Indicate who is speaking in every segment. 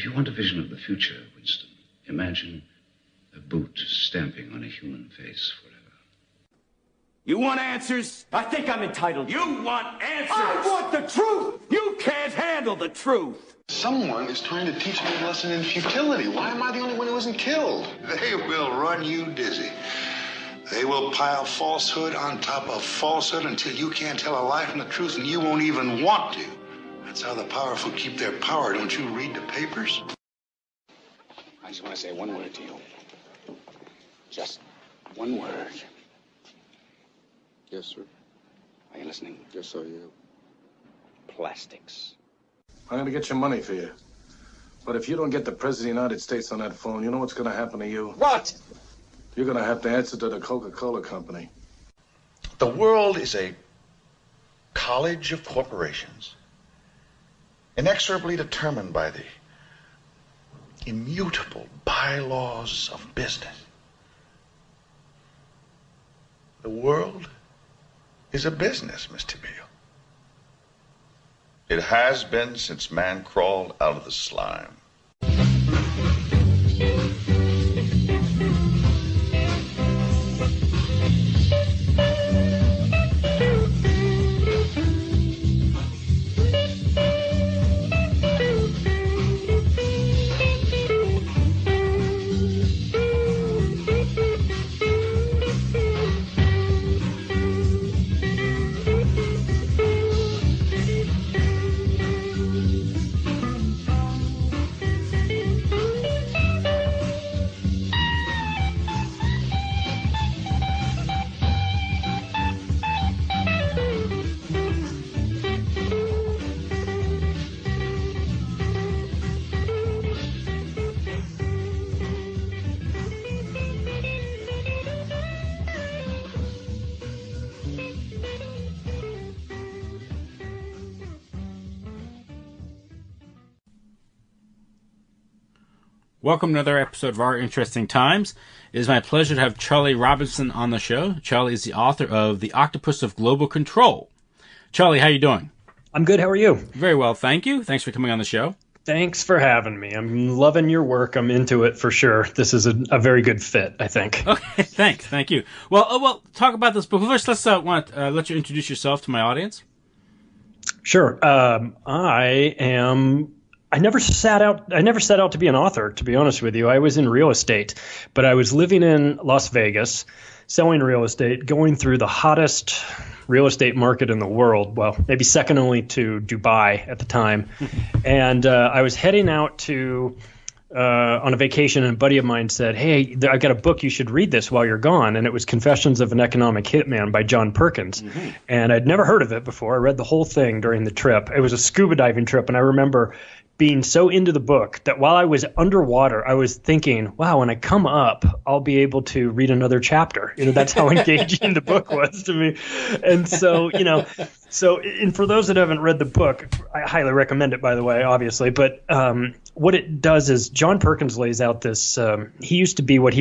Speaker 1: you want a vision of the future, Winston, imagine a boot stamping on a human face forever.
Speaker 2: You want answers?
Speaker 3: I think I'm entitled.
Speaker 2: You want answers?
Speaker 3: I want the truth!
Speaker 2: You can't handle the truth.
Speaker 4: Someone is trying to teach me a lesson in futility. Why am I the only one who isn't killed?
Speaker 5: They will run you dizzy. They will pile falsehood on top of falsehood until you can't tell a lie from the truth, and you won't even want to. That's how the powerful keep their power. Don't you read the papers?
Speaker 6: I just want to say one word to you. Just one word.
Speaker 7: Yes, sir.
Speaker 6: Are you listening?
Speaker 7: Yes, sir, yeah.
Speaker 6: Plastics.
Speaker 8: I'm gonna get your money for you. But if you don't get the President of the United States on that phone, you know what's gonna happen to you?
Speaker 3: What?
Speaker 8: You're gonna have to answer to the Coca-Cola Company.
Speaker 5: The world is a college of corporations, inexorably determined by the immutable bylaws of business. The world is a business, Mr. Beale. It has been since man crawled out of the slime.
Speaker 9: Welcome to another episode of Our Interesting Times. It is my pleasure to have Charlie Robinson on the show. Charlie is the author of The Octopus of Global Control. Charlie, how are you doing?
Speaker 10: I'm good. How are you?
Speaker 9: Very well, thank you. Thanks for coming on the show.
Speaker 10: Thanks for having me. I'm loving your work. I'm into it for sure. This is a very good fit, I think.
Speaker 9: Okay, thanks. Thank you. Well, talk about this. But first, let's let you introduce yourself to my audience.
Speaker 10: Sure. I never set out to be an author, to be honest with you. I was in real estate, but I was living in Las Vegas, selling real estate, going through the hottest real estate market in the world. Well, maybe second only to Dubai at the time. And I was heading out to on a vacation, and a buddy of mine said, "Hey, I got a book. You should read this while you're gone." And it was Confessions of an Economic Hitman by John Perkins. Mm-hmm. And I'd never heard of it before. I read the whole thing during the trip. It was a scuba diving trip, and I remember being so into the book that while I was underwater, I was thinking, wow, when I come up, I'll be able to read another chapter. That's how engaging the book was to me. And so, and for those that haven't read the book, I highly recommend it, by the way, obviously. But what it does is John Perkins lays out this, he used to be what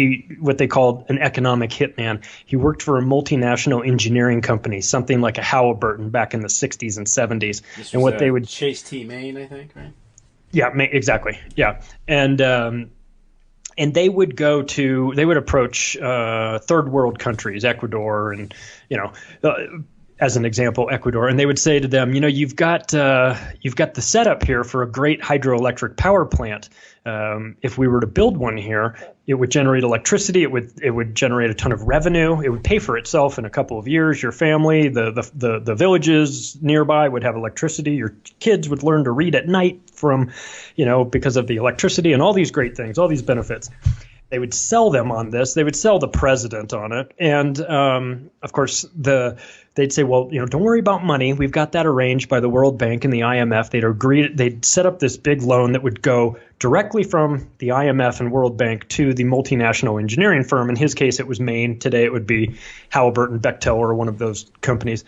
Speaker 10: they called an economic hitman. He worked for a multinational engineering company, something like a Halliburton back in the 60s and 70s.
Speaker 9: And what they would Chase T. Main, I think, right?
Speaker 10: Yeah, exactly. Yeah. And they would approach third world countries, Ecuador, and, as an example, Ecuador, and they would say to them, you've got the setup here for a great hydroelectric power plant. If we were to build one here, it would generate electricity. It would generate a ton of revenue. It would pay for itself in a couple of years. Your family, the villages nearby would have electricity. Your kids would learn to read at night from, because of the electricity and all these great things, all these benefits. They would sell them on this. They would sell the president on it. And, of course, they'd say, well, don't worry about money. We've got that arranged by the World Bank and the IMF. They'd set up this big loan that would go directly from the IMF and World Bank to the multinational engineering firm. In his case, it was Maine. Today, it would be Halliburton, Bechtel, or one of those companies.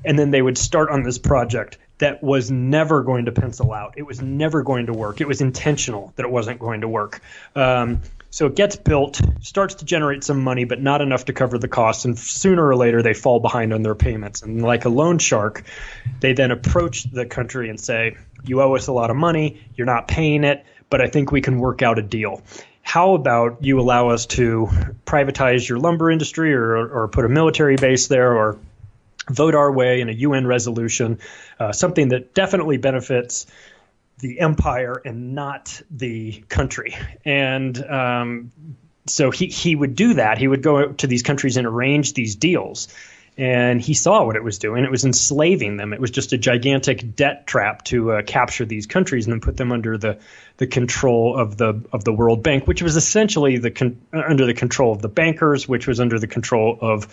Speaker 10: And then they would start on this project that was never going to pencil out. It was never going to work. It was intentional that it wasn't going to work. So it gets built, starts to generate some money, but not enough to cover the costs. And sooner or later, they fall behind on their payments. And like a loan shark, they then approach the country and say, you owe us a lot of money. You're not paying it. but I think we can work out a deal. How about you allow us to privatize your lumber industry or put a military base there or vote our way in a UN resolution, something that definitely benefits the empire and not the country. And so he would do that. He would go to these countries and arrange these deals. And he saw what it was doing. It was enslaving them. It was just a gigantic debt trap to capture these countries and then put them under the control of the World Bank, which was essentially under the control of the bankers, which was under the control of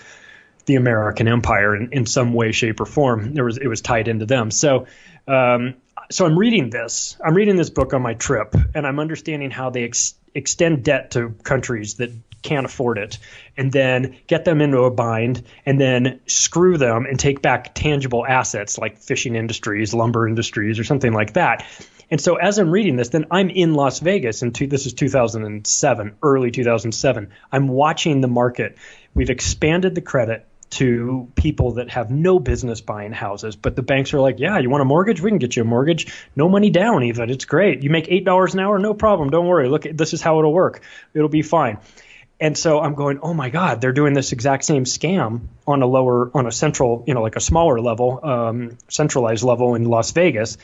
Speaker 10: the American empire in some way, shape, or form. It was tied into them. So I'm reading this. I'm reading this book on my trip, and I'm understanding how they extend debt to countries that can't afford it, and then get them into a bind, and then screw them and take back tangible assets like fishing industries, lumber industries, or something like that. And so as I'm reading this, then I'm in Las Vegas, and this is 2007, early 2007. I'm watching the market. We've expanded the credit to people that have no business buying houses, but the banks are like, yeah, you want a mortgage? We can get you a mortgage. No money down even. It's great. You make $8 an hour? No problem. Don't worry. Look, this is how it'll work. It'll be fine. And so I'm going, oh my God, they're doing this exact same scam on a central, like a smaller level, centralized level in Las Vegas.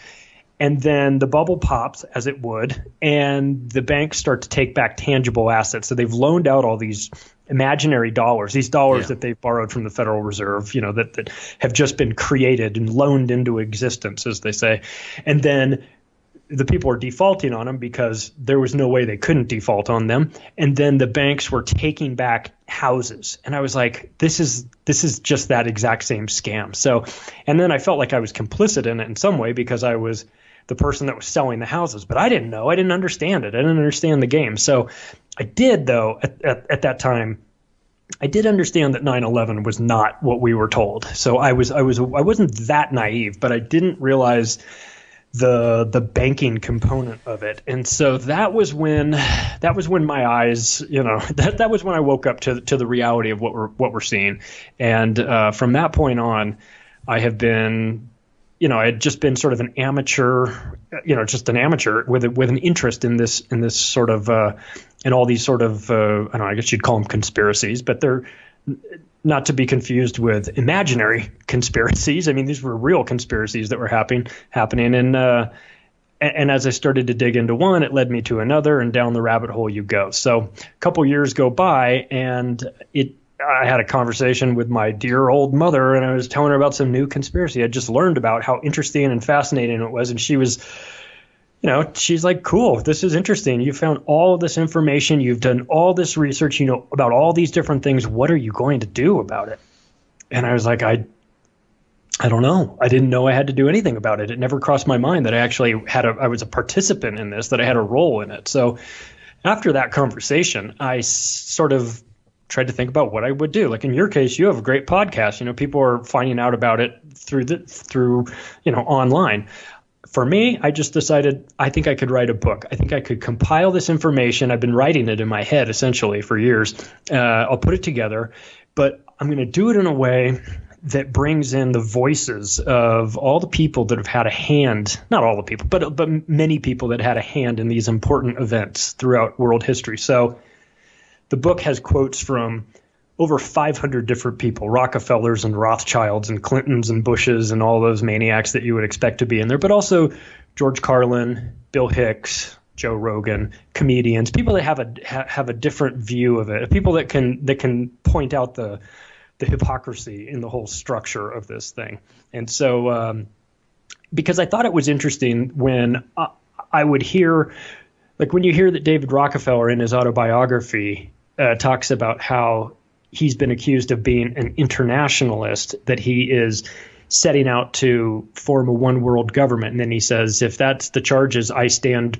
Speaker 10: And then the bubble pops as it would, and the banks start to take back tangible assets. So they've loaned out all these imaginary dollars, these dollars that they've borrowed from the Federal Reserve, that have just been created and loaned into existence, as they say. And then the people are defaulting on them because there was no way they couldn't default on them. And then the banks were taking back houses. And I was like, this is just that exact same scam. So, and then I felt like I was complicit in it in some way because I was the person that was selling the houses, but I didn't know. I didn't understand it. I didn't understand the game. So I did, though, at that time, I did understand that 9/11 was not what we were told. So I wasn't that naive, but I didn't realize the banking component of it. And so that was when my eyes, that was when I woke up to the reality of what we're seeing. And from that point on, I have been, I had just been sort of an amateur, just an amateur with an interest in this sort of in all these sort of I don't know, I guess you'd call them conspiracies, but they're not to be confused with imaginary conspiracies. I mean, these were real conspiracies that were happening. And as I started to dig into one, it led me to another, and down the rabbit hole you go. So a couple years go by, and I had a conversation with my dear old mother, and I was telling her about some new conspiracy I'd just learned about, how interesting and fascinating it was. And she was, she's like, cool, this is interesting. You found all of this information. You've done all this research, about all these different things. What are you going to do about it? And I was like, I don't know. I didn't know I had to do anything about it. It never crossed my mind that I was a participant in this, that I had a role in it. So after that conversation, I sort of tried to think about what I would do. Like in your case, you have a great podcast. People are finding out about it through online. For me, I just decided I think I could write a book. I think I could compile this information. I've been writing it in my head essentially for years. I'll put it together, but I'm going to do it in a way that brings in the voices of all the people that have had a hand, not all the people, but many people that had a hand in these important events throughout world history. So the book has quotes from over 500 different people, Rockefellers and Rothschilds and Clintons and Bushes and all those maniacs that you would expect to be in there, but also George Carlin, Bill Hicks, Joe Rogan, comedians, people that have a different view of it, people that can point out the hypocrisy in the whole structure of this thing. And so because I thought it was interesting when I would hear, like when you hear that David Rockefeller in his autobiography talks about how he's been accused of being an internationalist, that he is setting out to form a one world government. And then he says, if that's the charges, I stand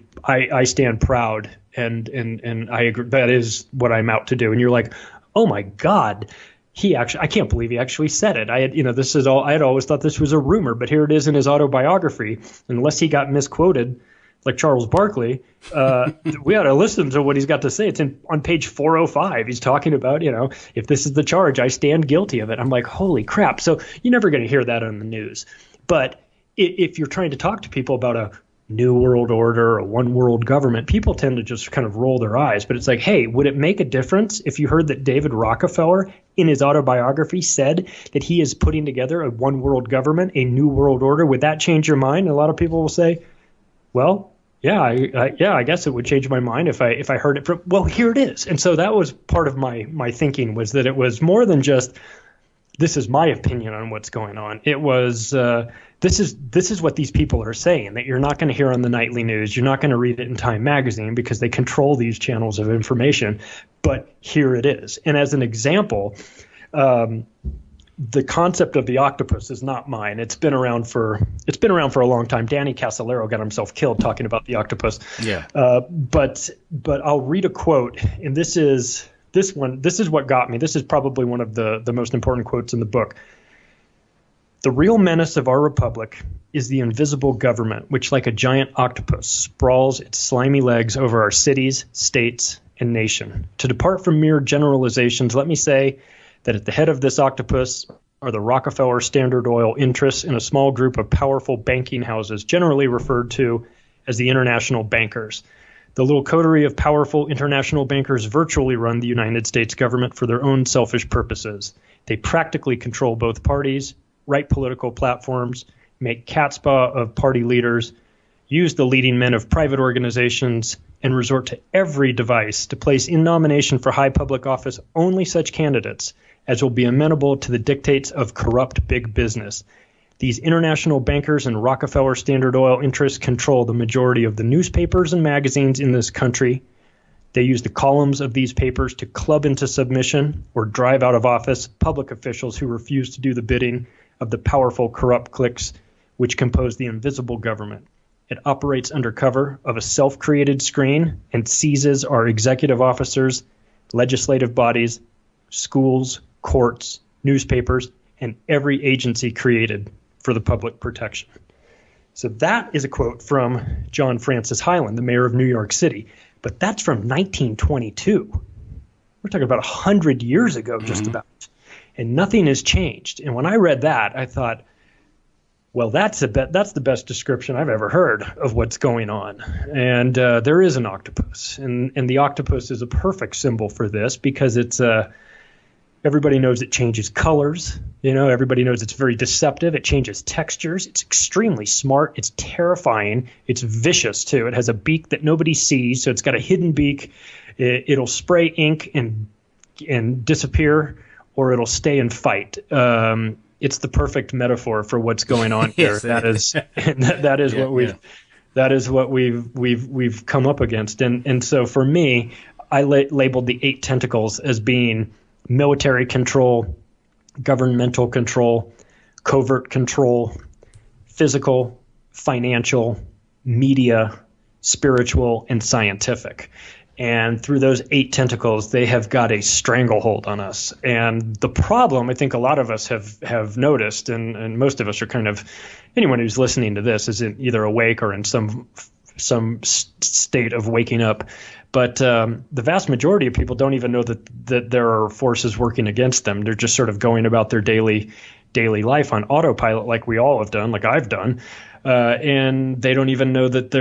Speaker 10: proud and I agree, that is what I'm out to do. And you're like, oh my God, I can't believe he actually said it. I had always thought this was a rumor, but here it is in his autobiography. Unless he got misquoted, like Charles Barkley, we ought to listen to what he's got to say. It's on page 405. He's talking about, if this is the charge, I stand guilty of it. I'm like, holy crap. So you're never going to hear that on the news. But if you're trying to talk to people about New World Order, a one world government, people tend to just kind of roll their eyes. But it's like, hey, would it make a difference if you heard that David Rockefeller in his autobiography said that he is putting together a one world government, a new world order? Would that change your mind? And a lot of people will say, well, yeah, I guess it would change my mind if I heard it from, well, here it is. And so that was part of my thinking, was that it was more than just, this is my opinion on what's going on. It was, this is what these people are saying, that you're not going to hear on the nightly news. You're not going to read it in Time magazine because they control these channels of information. But here it is. And as an example, the concept of the octopus is not mine. It's been around for a long time. Danny Casolaro got himself killed talking about the octopus.
Speaker 9: Yeah.
Speaker 10: But I'll read a quote, and this is what got me. This is probably one of the most important quotes in the book. The real menace of our republic is the invisible government, which like a giant octopus sprawls its slimy legs over our cities, states, and nation. To depart from mere generalizations, let me say that at the head of this octopus are the Rockefeller Standard Oil interests in a small group of powerful banking houses, generally referred to as the international bankers. The little coterie of powerful international bankers virtually run the United States government for their own selfish purposes. They practically control both parties, write political platforms, make catspaw of party leaders, use the leading men of private organizations, and resort to every device to place in nomination for high public office only such candidates as will be amenable to the dictates of corrupt big business. These international bankers and Rockefeller Standard Oil interests control the majority of the newspapers and magazines in this country. They use the columns of these papers to club into submission or drive out of office public officials who refuse to do the bidding of the powerful corrupt cliques which compose the invisible government. It operates under cover of a self-created screen and seizes our executive officers, legislative bodies, schools, courts, newspapers, and every agency created for the public protection. So that is a quote from John Francis Hyland, the mayor of New York City. But that's from 1922. We're talking about 100 years ago, just about. And nothing has changed. And when I read that, I thought, well, that's the best description I've ever heard of what's going on. And there is an octopus. And the octopus is a perfect symbol for this because it's everybody knows it changes colors. Everybody knows it's very deceptive. It changes textures. It's extremely smart. It's terrifying. It's vicious, too. It has a beak that nobody sees, so it's got a hidden beak. It'll spray ink and disappear, or it'll stay and fight. It's the perfect metaphor for what's going on here.
Speaker 9: Yes,
Speaker 10: that is what we've come up against. And so for me, I labeled the 8 tentacles as being military control, governmental control, covert control, physical, financial, media, spiritual, and scientific. And through those 8 tentacles, they have got a stranglehold on us. And the problem, I think a lot of us have noticed, and most of us are kind of, anyone who's listening to this is either awake or in some state of waking up. But the vast majority of people don't even know that there are forces working against them. They're just sort of going about their daily life on autopilot, like we all have done, like I've done, and they don't even know that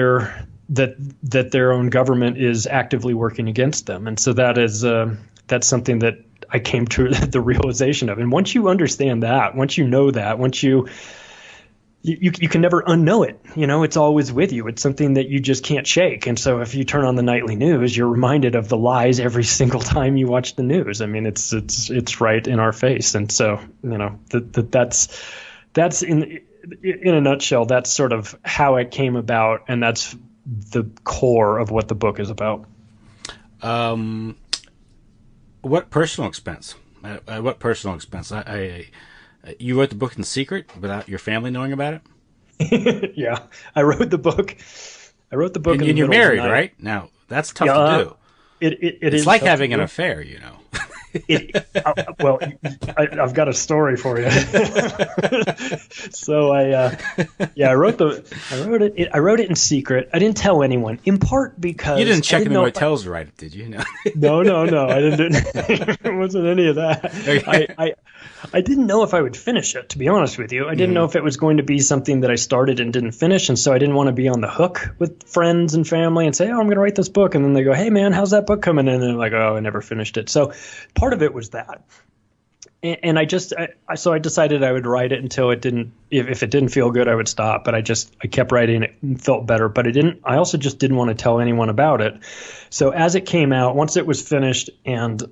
Speaker 10: their own government is actively working against them. And so that's something that I came to the realization of. And once you understand that, once you know that, once you can never unknow it. It's always with you. It's something that you just can't shake. And so if you turn on the nightly news, you're reminded of the lies every single time you watch the news. I mean, it's right in our face. And so, that's in a nutshell, that's sort of how it came about. And that's the core of what the book is about.
Speaker 9: What personal expense? You wrote the book in secret without your family knowing about it?
Speaker 10: Yeah, I wrote the book. And
Speaker 9: you're married, right? Now that's tough to do.
Speaker 10: It's
Speaker 9: like having an affair,
Speaker 10: Well, I've got a story for you. So I wrote it in secret. I didn't tell anyone, in part because
Speaker 9: You didn't check in the
Speaker 10: know
Speaker 9: motels to write it, did you? No.
Speaker 10: No. I didn't. It wasn't any of that.
Speaker 9: Okay.
Speaker 10: I didn't know if I would finish it, to be honest with you. I didn't know if it was going to be something that I started and didn't finish, and so I didn't want to be on the hook with friends and family and say, "Oh, I'm going to write this book," and then they go, "Hey, man, how's that book coming in?" And they're like, "Oh, I never finished it." So part of it was that. And I decided I would write it until it didn't. If it didn't feel good, I would stop. But I kept writing it and felt better. But I also just didn't want to tell anyone about it. So as it came out, once it was finished, and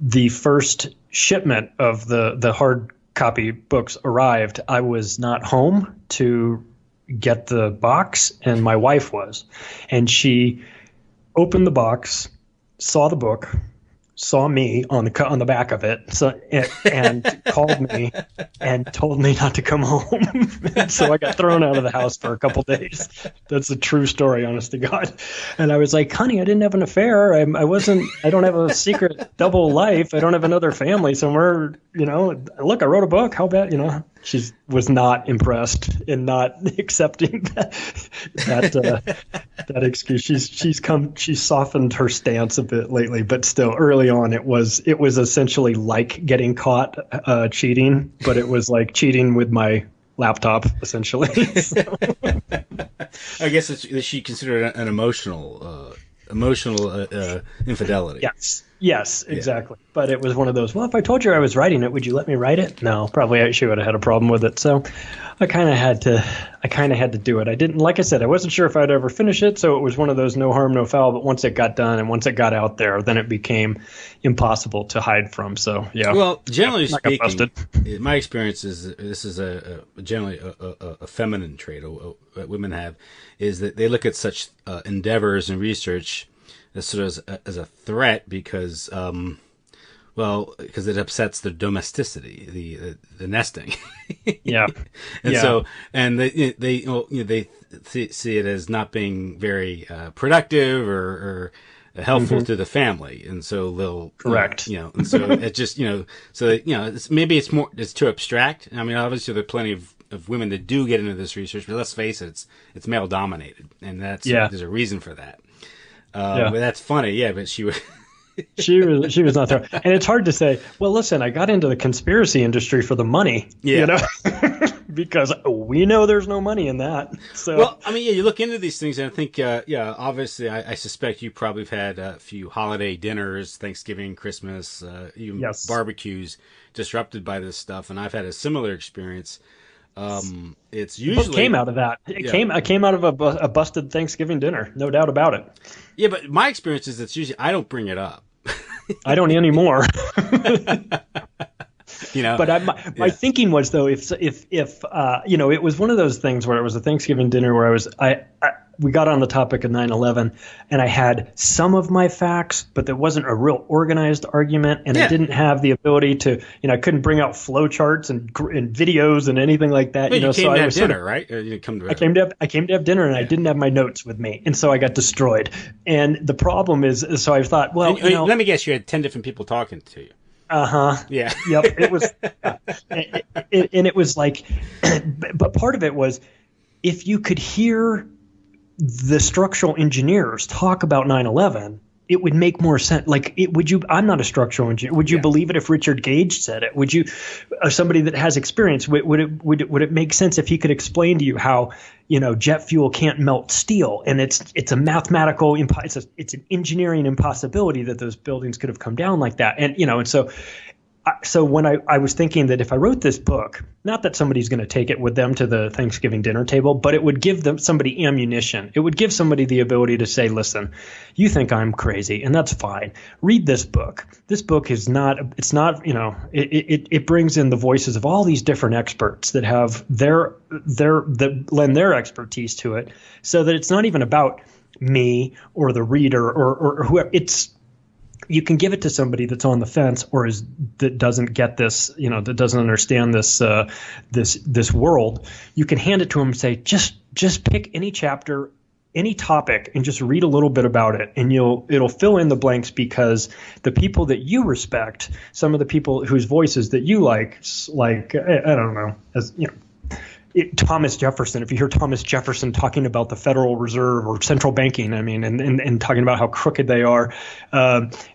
Speaker 10: the first shipment of the hard copy books arrived, I was not home to get the box, and my wife was, and she opened the box, saw the book, saw me on the back of it, and called me and told me not to come home. And so I got thrown out of the house for a couple days. That's a true story, honest to God. And I was like, "Honey, I didn't have an affair. I don't have a secret double life. I don't have another family somewhere. Look, I wrote a book. How bad, She was not impressed and not accepting that excuse. She's softened her stance a bit lately, but still, early on, it was essentially like getting caught cheating, but it was like cheating with my laptop, essentially. So.
Speaker 9: I guess she considered it an emotional infidelity.
Speaker 10: Yes, exactly. Yeah. But it was one of those, well, if I told you I was writing it, would you let me write it? No, probably she would have had a problem with it. So I kind of had to do it. I didn't, like I said, I wasn't sure if I'd ever finish it. So it was one of those no harm, no foul. But once it got done and once it got out there, then it became impossible to hide from. So, yeah.
Speaker 9: Well, generally speaking, my experience is this is generally a feminine trait that women have, is that they look at such endeavors and research as sort of as a threat because it upsets the domesticity, the nesting.
Speaker 10: Yeah.
Speaker 9: And so they see it as not being very productive or helpful to the family, and so they'll
Speaker 10: correct.
Speaker 9: And so it just it's too abstract. I mean, obviously there are plenty of women that do get into this research, but let's face it, it's male dominated, and there's a reason for that. But that's funny, yeah. But she was not there, and it's hard to say. Well, listen, I got into the conspiracy industry for the money, because we know there's no money in that. So, well, I mean, you look into these things, and I think, obviously, I suspect you probably have had a few holiday dinners, Thanksgiving, Christmas, even barbecues disrupted by this stuff, and I've had a similar experience. It's usually
Speaker 10: came out of that. I came out of a busted Thanksgiving dinner, no doubt about it.
Speaker 9: Yeah, but my experience is it's usually I don't bring it up.
Speaker 10: I don't anymore. But my thinking was, though, if it was one of those things where it was a Thanksgiving dinner where we got on the topic of 9/11, and I had some of my facts, but there wasn't a real organized argument, and I didn't have the ability to, I couldn't bring out flow charts and videos and anything like that.
Speaker 9: But you came to have dinner,
Speaker 10: right?
Speaker 9: Or you come to
Speaker 10: I came to have dinner, and I didn't have my notes with me, and so I got destroyed. And the problem is, so I thought, well,
Speaker 9: let me guess, you had 10 different people talking to you.
Speaker 10: Yeah. Yep. It was, and it was like, but part of it was, if you could hear the structural engineers talk about 9/11, it would make more sense. Like, I'm not a structural engineer. Would you believe it if Richard Gage said it? Would you, somebody that has experience, would it make sense if he could explain to you how, jet fuel can't melt steel, and it's a mathematical, it's an engineering impossibility that those buildings could have come down like that. And, and so when I was thinking that if I wrote this book, not that somebody's going to take it with them to the Thanksgiving dinner table, but it would give somebody ammunition. It would give somebody the ability to say, listen, you think I'm crazy, and that's fine. Read this book. This book is not, it brings in the voices of all these different experts that have that lend their expertise to it, so that it's not even about me or the reader or whoever. You can give it to somebody that's on the fence or that doesn't get this, that doesn't understand this world. You can hand it to them and say, just pick any chapter any topic and just read a little bit about it, and it'll fill in the blanks, because the people that you respect, some of the people whose voices that you like I don't know, as you know, Thomas Jefferson. If you hear Thomas Jefferson talking about the Federal Reserve or central banking, I mean, and talking about how crooked they are,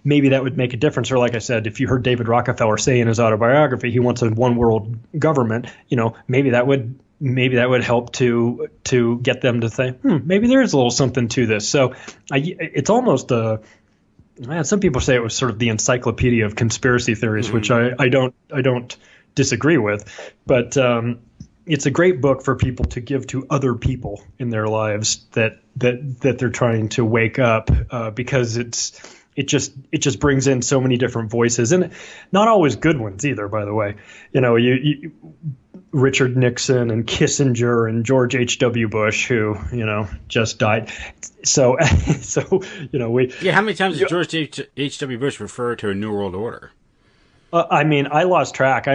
Speaker 10: maybe that would make a difference. Or like I said, if you heard David Rockefeller say in his autobiography he wants a one world government, maybe that would help to get them to say, maybe there is a little something to this. So it's almost some people say it was sort of the encyclopedia of conspiracy theories, which I don't disagree with, but it's a great book for people to give to other people in their lives that they're trying to wake up, because it just brings in so many different voices, and not always good ones either, by the way. You Richard Nixon and Kissinger and George H.W. Bush, who just died. So
Speaker 9: how many times did George H.W. Bush refer to a New World Order?
Speaker 10: I mean, I lost track. I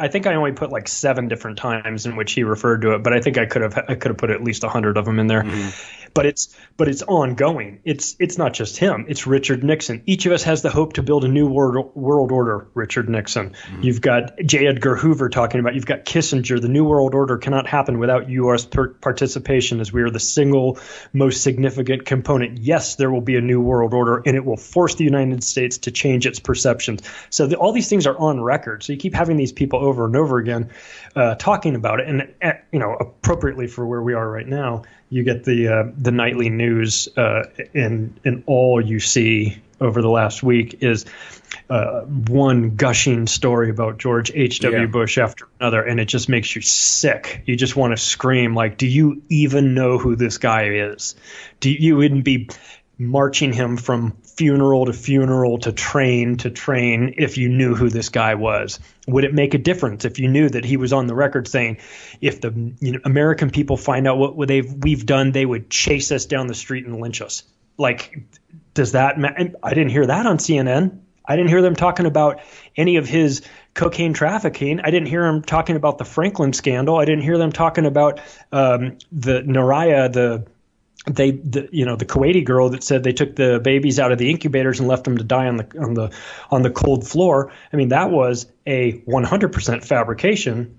Speaker 10: think I only put like 7 different times in which he referred to it, but I think I could have put at least 100 of them in there. But it's ongoing. It's not just him. It's Richard Nixon. Each of us has the hope to build a new world order. Richard Nixon. You've got J. Edgar Hoover talking about. You've got Kissinger. The new world order cannot happen without U.S. participation, as we are the single most significant component. Yes, there will be a new world order, and it will force the United States to change its perceptions. So all these things are on record. So you keep having these people over and over again talking about it, and appropriately for where we are right now, you get the nightly news, and all you see over the last week is one gushing story about George H.W. Bush after another, and it just makes you sick. You just want to scream, like, do you even know who this guy is? You wouldn't be marching him from funeral to funeral to train if you knew who this guy was. Would it make a difference if you knew that he was on the record saying, if the American people find out what we've done, they would chase us down the street and lynch us? Like, does that I didn't hear that on CNN. I didn't hear them talking about any of his cocaine trafficking. I didn't hear him talking about the Franklin scandal. I didn't hear them talking about the Naraya, the Kuwaiti girl that said they took the babies out of the incubators and left them to die on the cold floor. I mean, that was a 100% fabrication.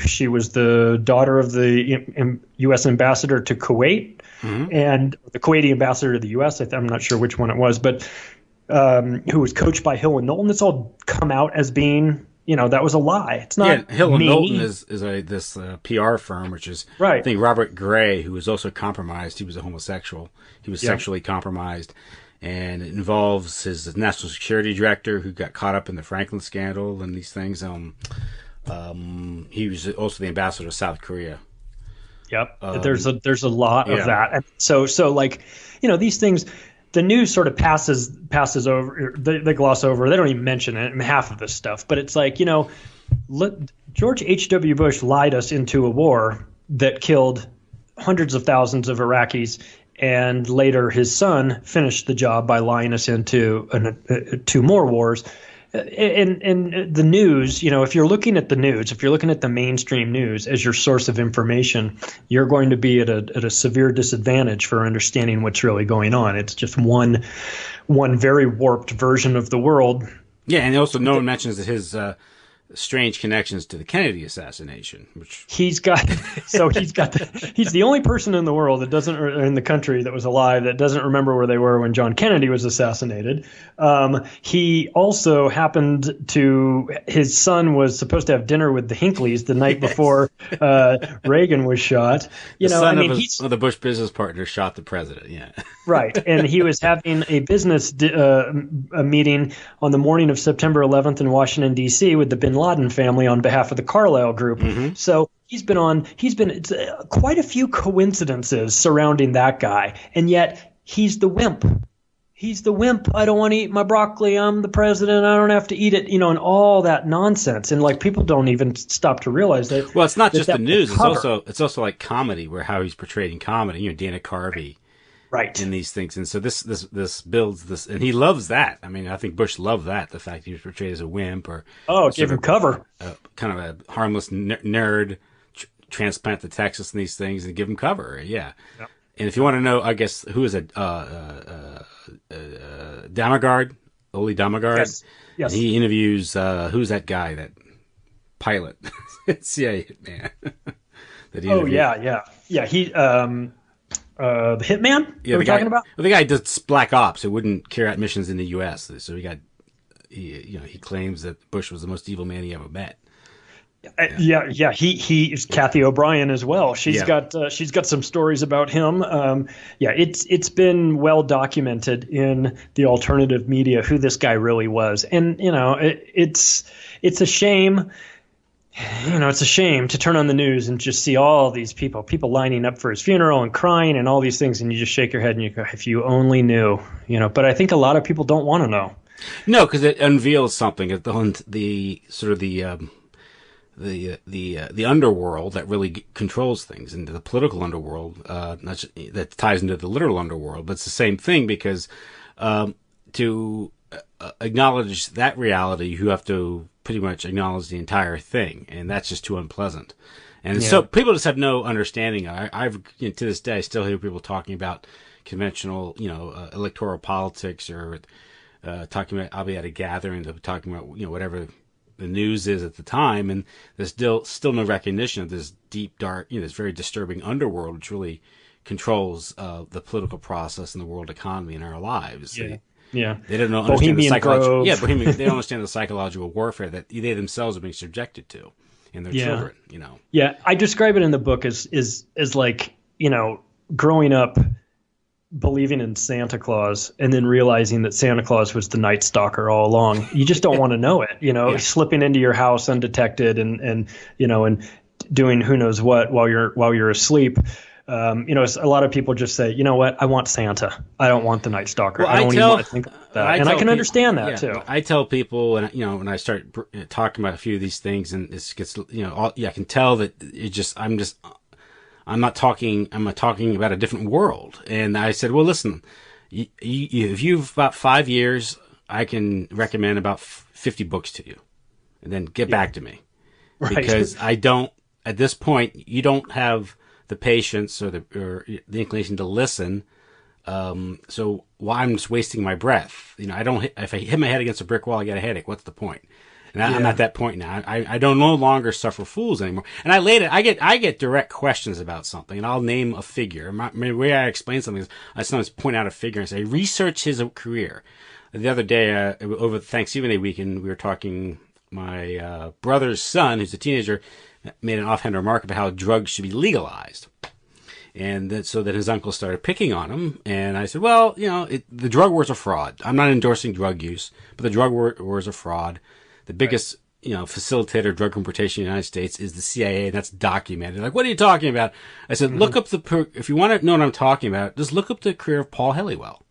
Speaker 10: She was the daughter of the U.S. ambassador to Kuwait, and the Kuwaiti ambassador to the U.S. I'm not sure which one it was, but who was coached by Hill and Knowlton. It's all come out as being, that was a lie. It's not.
Speaker 9: Hill and Knowlton is this PR firm, which is,
Speaker 10: right.
Speaker 9: I think, Robert Gray, who was also compromised. He was a homosexual. He was sexually compromised. And it involves his national security director, who got caught up in the Franklin scandal and these things. He was also the ambassador to South Korea.
Speaker 10: Yep. There's a lot of that. And so like, these things, the news sort of passes over. They gloss over. They don't even mention it in half of this stuff. But it's like, George H.W. Bush lied us into a war that killed hundreds of thousands of Iraqis, and later his son finished the job by lying us into 2 more wars. And the news, if you're looking at the news, if you're looking at the mainstream news as your source of information, you're going to be at a severe disadvantage for understanding what's really going on. It's just one very warped version of the world.
Speaker 9: Yeah, and also no one mentions that his strange connections to the Kennedy assassination, which
Speaker 10: he's the only person in the world that doesn't, or in the country that was alive, that doesn't remember where they were when John Kennedy was assassinated. He also his son was supposed to have dinner with the Hinkleys the night before Reagan was shot.
Speaker 9: One of the Bush business partners shot the president. Yeah,
Speaker 10: right. And he was having a business a meeting on the morning of September 11th in Washington D.C. with the Bin Laden family on behalf of the Carlyle Group. So he's been quite a few coincidences surrounding that guy, and yet he's the wimp. He's the wimp. I don't want to eat my broccoli. I'm the president. I don't have to eat it. And all that nonsense. And like, people don't even stop to realize that.
Speaker 9: Well, it's not just the news. It's also like comedy, where how he's portrayed in comedy. Dana Carvey.
Speaker 10: Right.
Speaker 9: In these things. And so this builds this, and he loves that. I mean, I think Bush loved that, the fact he was portrayed as a wimp, or
Speaker 10: give him cover.
Speaker 9: Kind of a harmless nerd, transplant to Texas and these things and give him cover. Yeah. Yep. And if you want to know, I guess, who is it? Damagard, Oli Damagard.
Speaker 10: Yes. Yes.
Speaker 9: And he interviews, who's that guy, that pilot? CIA man.
Speaker 10: Yeah. He, the hitman?
Speaker 9: Yeah,
Speaker 10: are we talking about?
Speaker 9: Well, the guy does black ops who wouldn't carry out missions in the U.S. So he claims that Bush was the most evil man he ever met.
Speaker 10: He's Kathy O'Brien as well. She's got some stories about him. It's been well documented in the alternative media who this guy really was, and it's a shame. It's a shame to turn on the news and just see all these people lining up for his funeral and crying and all these things, and you just shake your head and you go, if you only knew, But I think a lot of people don't want to know.
Speaker 9: No, because it unveils something. The sort of the underworld that really controls things, and the political underworld that ties into the literal underworld. But it's the same thing, because to acknowledge that reality, you have to pretty much acknowledge the entire thing, and that's just too unpleasant. And so people just have no understanding. I've to this day I still hear people talking about conventional, electoral politics, or talking about, I'll be at a gathering, talking about whatever the news is at the time, and there's still no recognition of this deep, dark, this very disturbing underworld which really controls the political process and the world economy in our lives. They don't understand the psychological. Bohemian. They don't understand the psychological warfare that they themselves are being subjected to, and their children.
Speaker 10: Yeah, I describe it in the book as like growing up, believing in Santa Claus and then realizing that Santa Claus was the Night Stalker all along. You just don't want to know it, slipping into your house undetected and doing who knows what while you're asleep. A lot of people just say, you know what, I want Santa. I don't want the Night Stalker. I don't even want to think about that. And I can understand that too.
Speaker 9: I tell people, and when I start talking about a few of these things, and it gets, I can tell that I'm not talking about a different world. And I said, well, listen, if you've about 5 years, I can recommend about 50 books to you, and then get back to me. Right. Because at this point, you don't have the patience or the inclination to listen. So why I'm just wasting my breath? If I hit my head against a brick wall, I get a headache. What's the point? And I'm at that point now. I don't no longer suffer fools anymore. And I get direct questions about something, and I'll name a figure. The way I explain something is I sometimes point out a figure and say, research his career. The other day, over Thanksgiving Day weekend, we were talking. My brother's son, who's a teenager, made an offhand remark about how drugs should be legalized. And so that his uncle started picking on him. And I said, well, the drug war's a fraud. I'm not endorsing drug use, but the drug war is a fraud. The biggest, facilitator of drug importation in the United States is the CIA, and that's documented. Like, what are you talking about? I said, look up if you want to know what I'm talking about, just look up the career of Paul Helliwell.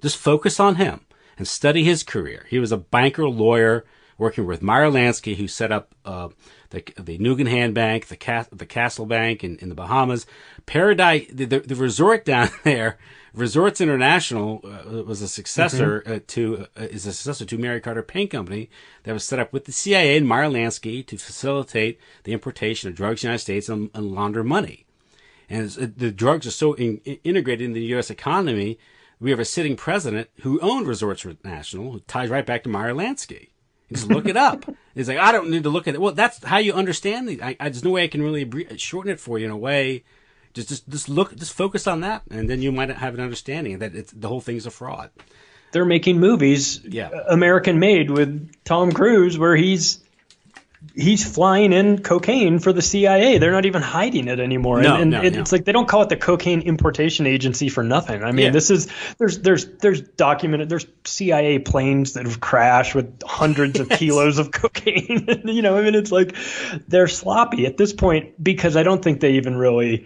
Speaker 9: Just focus on him and study his career. He was a banker, lawyer, working with Meyer Lansky, who set up the Nugenhand Bank, the Castle Bank in the Bahamas. Paradise, the resort down there, Resorts International, was a successor to Mary Carter Paint Company that was set up with the CIA and Meyer Lansky to facilitate the importation of drugs in the United States and launder money. And the drugs are so integrated in the U.S. economy. We have a sitting president who owned Resorts International, who ties right back to Meyer Lansky. Just look it up. It's like, I don't need to look at it. Well, that's how you understand these. There's no way I can really shorten it for you in a way. Just focus on that, and then you might have an understanding that the whole thing's a fraud.
Speaker 10: They're making movies, American made, with Tom Cruise, where he's flying in cocaine for the CIA. They're not even hiding it anymore. It's like they don't call it the Cocaine Importation Agency for nothing. I mean, there's documented, there's CIA planes that have crashed with hundreds of kilos of cocaine. It's like they're sloppy at this point, because I don't think they even really.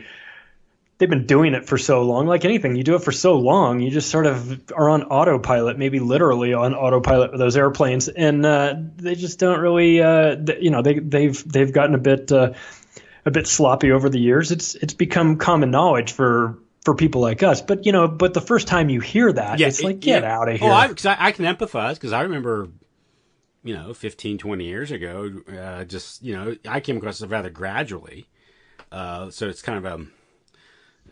Speaker 10: They've been doing it for so long. Like anything, you do it for so long, you just sort of are on autopilot, maybe literally on autopilot with those airplanes, and they just don't really. They've gotten a bit sloppy over the years. It's become common knowledge for people like us. But the first time you hear that, it's like, get out of here.
Speaker 9: Oh, I can empathize, because I remember, 15, 20 years ago, I came across it rather gradually. So it's kind of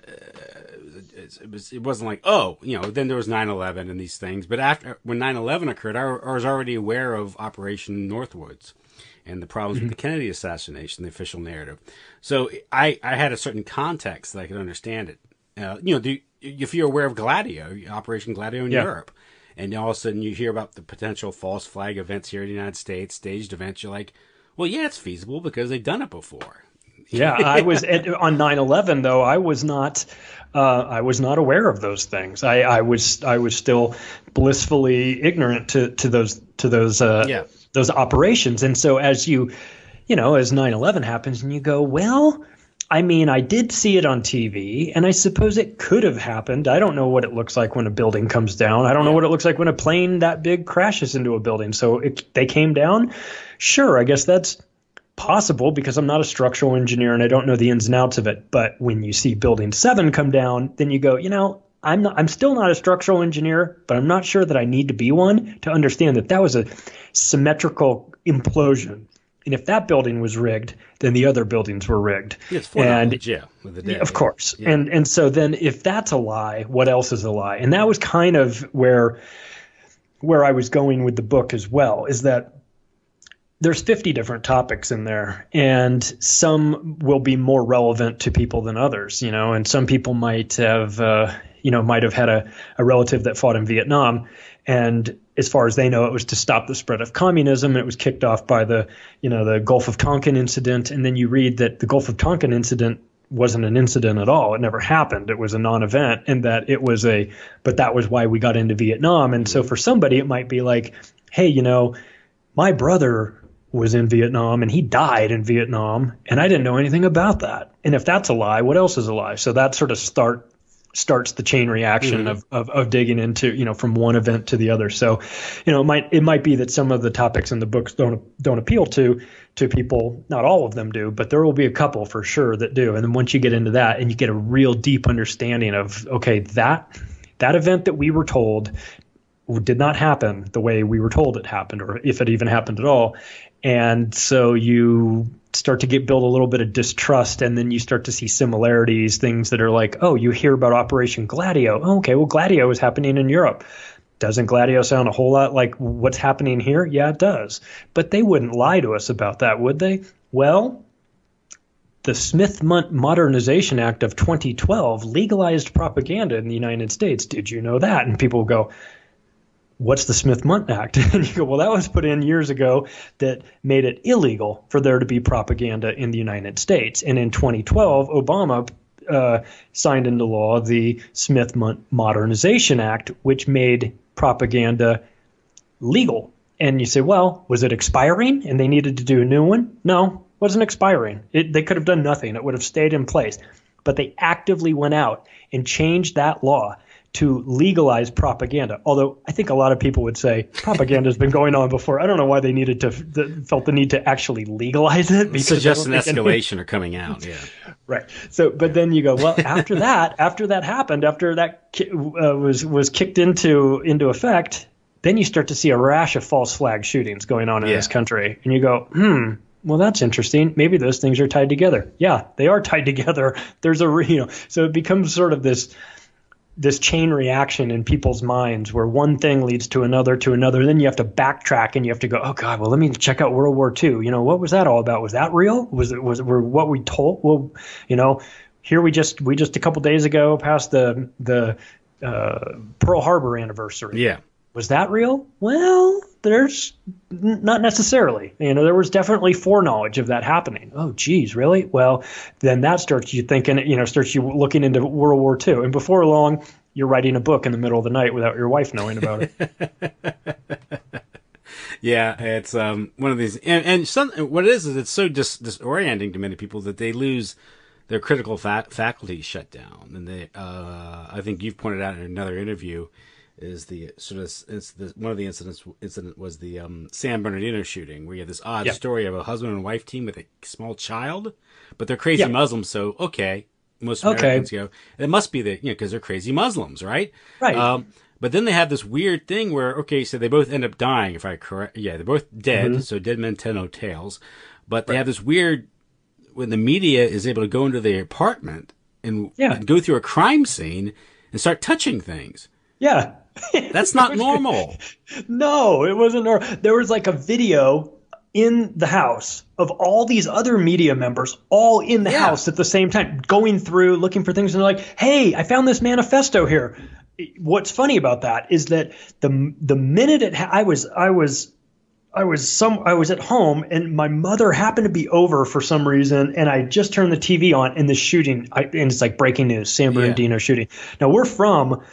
Speaker 9: it wasn't like, oh, then there was 9/11 and these things. But when 9/11 occurred, I was already aware of Operation Northwoods and the problems with the Kennedy assassination, the official narrative. So I had a certain context that I could understand it. If you're aware of Gladio, Operation Gladio in Europe, and all of a sudden you hear about the potential false flag events here in the United States, staged events, you're like, well, yeah, it's feasible because they've done it before.
Speaker 10: Yeah, I was on 9/11 though. I was not aware of those things. I was still blissfully ignorant to those operations. And so as as 9/11 happens, and you go, well, I mean, I did see it on TV, and I suppose it could have happened. I don't know what it looks like when a building comes down. I don't know what it looks like when a plane that big crashes into a building. So they came down. Sure, I guess that's possible because I'm not a structural engineer and I don't know the ins and outs of it. But when you see Building 7 come down, then you go, I'm still not a structural engineer, but I'm not sure that I need to be one to understand that was a symmetrical implosion. And if that building was rigged, then the other buildings were rigged.
Speaker 9: It's foreknowledge, with the dead.
Speaker 10: Of course. Yeah. And so then if that's a lie, what else is a lie? And that was kind of where I was going with the book as well, is that there's 50 different topics in there, and some will be more relevant to people than others, and some people might have had a relative that fought in Vietnam, and as far as they know, it was to stop the spread of communism, and it was kicked off by the Gulf of Tonkin incident. And then you read that the Gulf of Tonkin incident wasn't an incident at all. It never happened. It was a non-event, and that but that was why we got into Vietnam. And so for somebody, it might be like, hey, my brother was in Vietnam and he died in Vietnam, and I didn't know anything about that. And if that's a lie, what else is a lie? So that sort of starts the chain reaction of digging into, from one event to the other. So, it might be that some of the topics in the books don't appeal to people. Not all of them do, but there will be a couple for sure that do. And then once you get into that and you get a real deep understanding of, okay, that event that we were told did not happen the way we were told it happened, or if it even happened at all. And so you start to build a little bit of distrust, and then you start to see similarities, things that are like, oh, you hear about Operation Gladio. Oh, okay, well, Gladio is happening in Europe. Doesn't Gladio sound a whole lot like what's happening here? Yeah, it does. But they wouldn't lie to us about that, would they? Well, the Smith-Mundt Modernization Act of 2012 legalized propaganda in the United States. Did you know that? And people go, what's the Smith-Mundt Act? And you go, well, that was put in years ago that made it illegal for there to be propaganda in the United States. And in 2012, Obama signed into law the Smith-Mundt Modernization Act, which made propaganda legal. And you say, well, was it expiring and they needed to do a new one? No, it wasn't expiring. They could have done nothing. It would have stayed in place. But they actively went out and changed that law to legalize propaganda. Although I think a lot of people would say propaganda has been going on before. I don't know why they felt the need to actually legalize it.
Speaker 9: Suggestion escalation are coming out. Yeah.
Speaker 10: Right. So, but then you go, well, after that happened, after that was kicked into effect, then you start to see a rash of false flag shootings going on in this country, and you go, well, that's interesting. Maybe those things are tied together. Yeah, they are tied together. There's so it becomes sort of this chain reaction in people's minds where one thing leads to another, and then you have to backtrack and you have to go, oh God, well, let me check out World War II. What was that all about? Was that real? Were what we told? Well, here we just a couple days ago passed the Pearl Harbor anniversary.
Speaker 9: Yeah.
Speaker 10: Was that real? Well, there's not necessarily. There was definitely foreknowledge of that happening. Oh, geez, really? Well, then that starts you thinking, starts you looking into World War II. And before long, you're writing a book in the middle of the night without your wife knowing about it.
Speaker 9: Yeah, it's one of these. And what it is it's so disorienting to many people that they lose their critical faculty shut down. And they, I think you've pointed out in another interview, is one of the incident was the San Bernardino shooting, where you have this odd story of a husband and wife team with a small child, but they're crazy Muslims. So most Americans go, it must be because they're crazy Muslims, right?
Speaker 10: Right.
Speaker 9: But then they have this weird thing where so they both end up dying. If I correct, they're both dead. Mm-hmm. So dead men tell no tales. But they have this weird when the media is able to go into their apartment and go through a crime scene and start touching things.
Speaker 10: Yeah.
Speaker 9: That's not normal.
Speaker 10: No, it wasn't normal. There was like a video in the house of all these other media members all in the house at the same time, going through, looking for things. And they're like, hey, I found this manifesto here. What's funny about that is that the minute I was at home and my mother happened to be over for some reason, and I just turned the TV on and the shooting, and it's like breaking news, San Bernardino shooting. Now we're from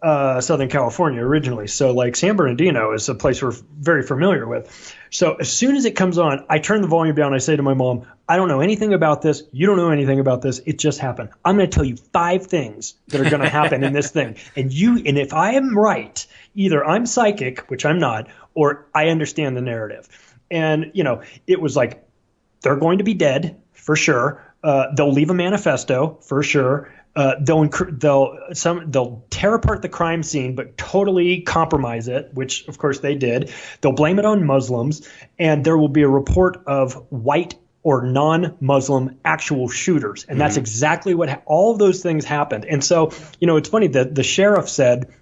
Speaker 10: Southern California originally, so like San Bernardino is a place we're very familiar with. So as soon as it comes on, I turn the volume down. I say to my mom, I don't know anything about this. You don't know anything about this. It just happened. I'm going to tell you 5 things that are going to happen in this thing. And if I am right, either I'm psychic, which I'm not, or I understand the narrative. And, it was like, they're going to be dead for sure. They'll leave a manifesto for sure. They'll tear apart the crime scene, but totally compromise it, which of course they did. They'll blame it on Muslims, and there will be a report of white or non-Muslim actual shooters. And that's exactly what all of those things happened. And so, it's funny that the sheriff said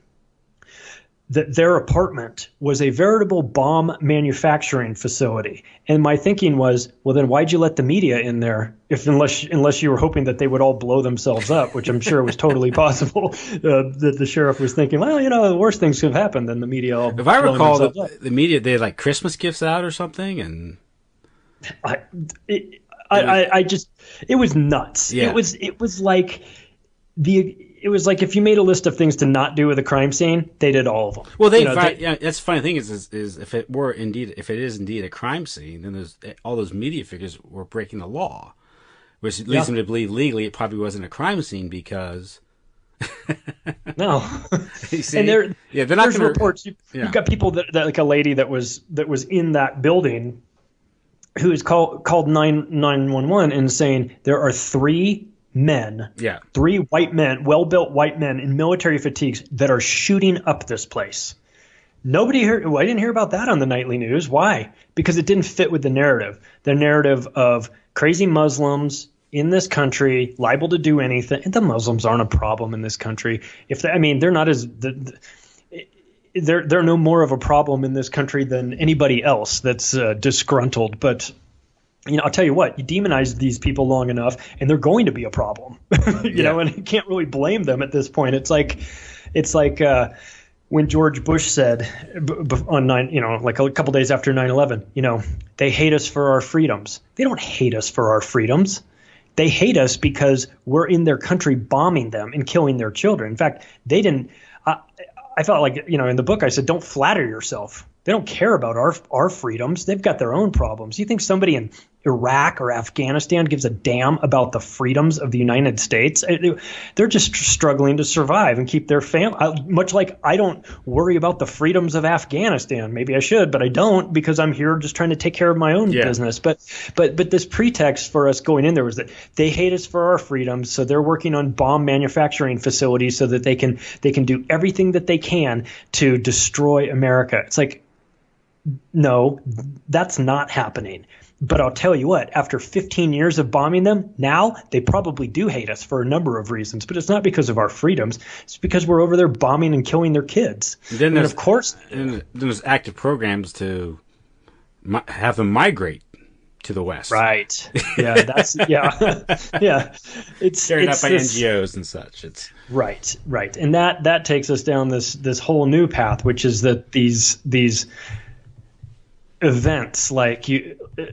Speaker 10: that their apartment was a veritable bomb manufacturing facility. And my thinking was, well, then why'd you let the media in there unless you were hoping that they would all blow themselves up, which I'm sure was totally possible. That the sheriff was thinking, well, the worst things could have happened than the media all
Speaker 9: If I recall, the media, they had like Christmas gifts out or something, and
Speaker 10: it was nuts.
Speaker 9: Yeah.
Speaker 10: It was like if you made a list of things to not do with a crime scene, they did all of them.
Speaker 9: Well, that's the funny thing is if it is indeed a crime scene, then all those media figures were breaking the law, which leads them to believe legally it probably wasn't a crime scene because.
Speaker 10: No,
Speaker 9: see?
Speaker 10: And
Speaker 9: they're not
Speaker 10: there's reports. You've got people that like a lady that was in that building who is called 911 and saying there are 3 men, 3 white men, well-built white men in military fatigues that are shooting up this place. Nobody heard. Well, I didn't hear about that on the nightly news. Why? Because it didn't fit with the narrative of crazy Muslims in this country liable to do anything. And the Muslims aren't a problem in this country. They're not as they're no more of a problem in this country than anybody else that's disgruntled. But I'll tell you what, you demonize these people long enough and they're going to be a problem, and you can't really blame them at this point. It's like when George Bush said on like a couple days after 9/11, they hate us for our freedoms. They don't hate us for our freedoms. They hate us because we're in their country bombing them and killing their children. In fact, they didn't. I felt like, in the book I said, don't flatter yourself. They don't care about our freedoms. They've got their own problems. You think somebody in Iraq or Afghanistan gives a damn about the freedoms of the United States? They're just struggling to survive and keep their family. Much like I don't worry about the freedoms of Afghanistan. Maybe I should, but I don't, because I'm here just trying to take care of my own business. But this pretext for us going in there was that they hate us for our freedoms, so they're working on bomb manufacturing facilities so that they can do everything that they can to destroy America. It's like, no, that's not happening. But I'll tell you what, after 15 years of bombing them, now they probably do hate us for a number of reasons. But it's not because of our freedoms. It's because we're over there bombing and killing their kids.
Speaker 9: And of course, then there's active programs to have them migrate to the West.
Speaker 10: Right. Yeah. That's yeah. It's
Speaker 9: carried out by NGOs and such. It's
Speaker 10: right. And that takes us down this whole new path, which is that these events like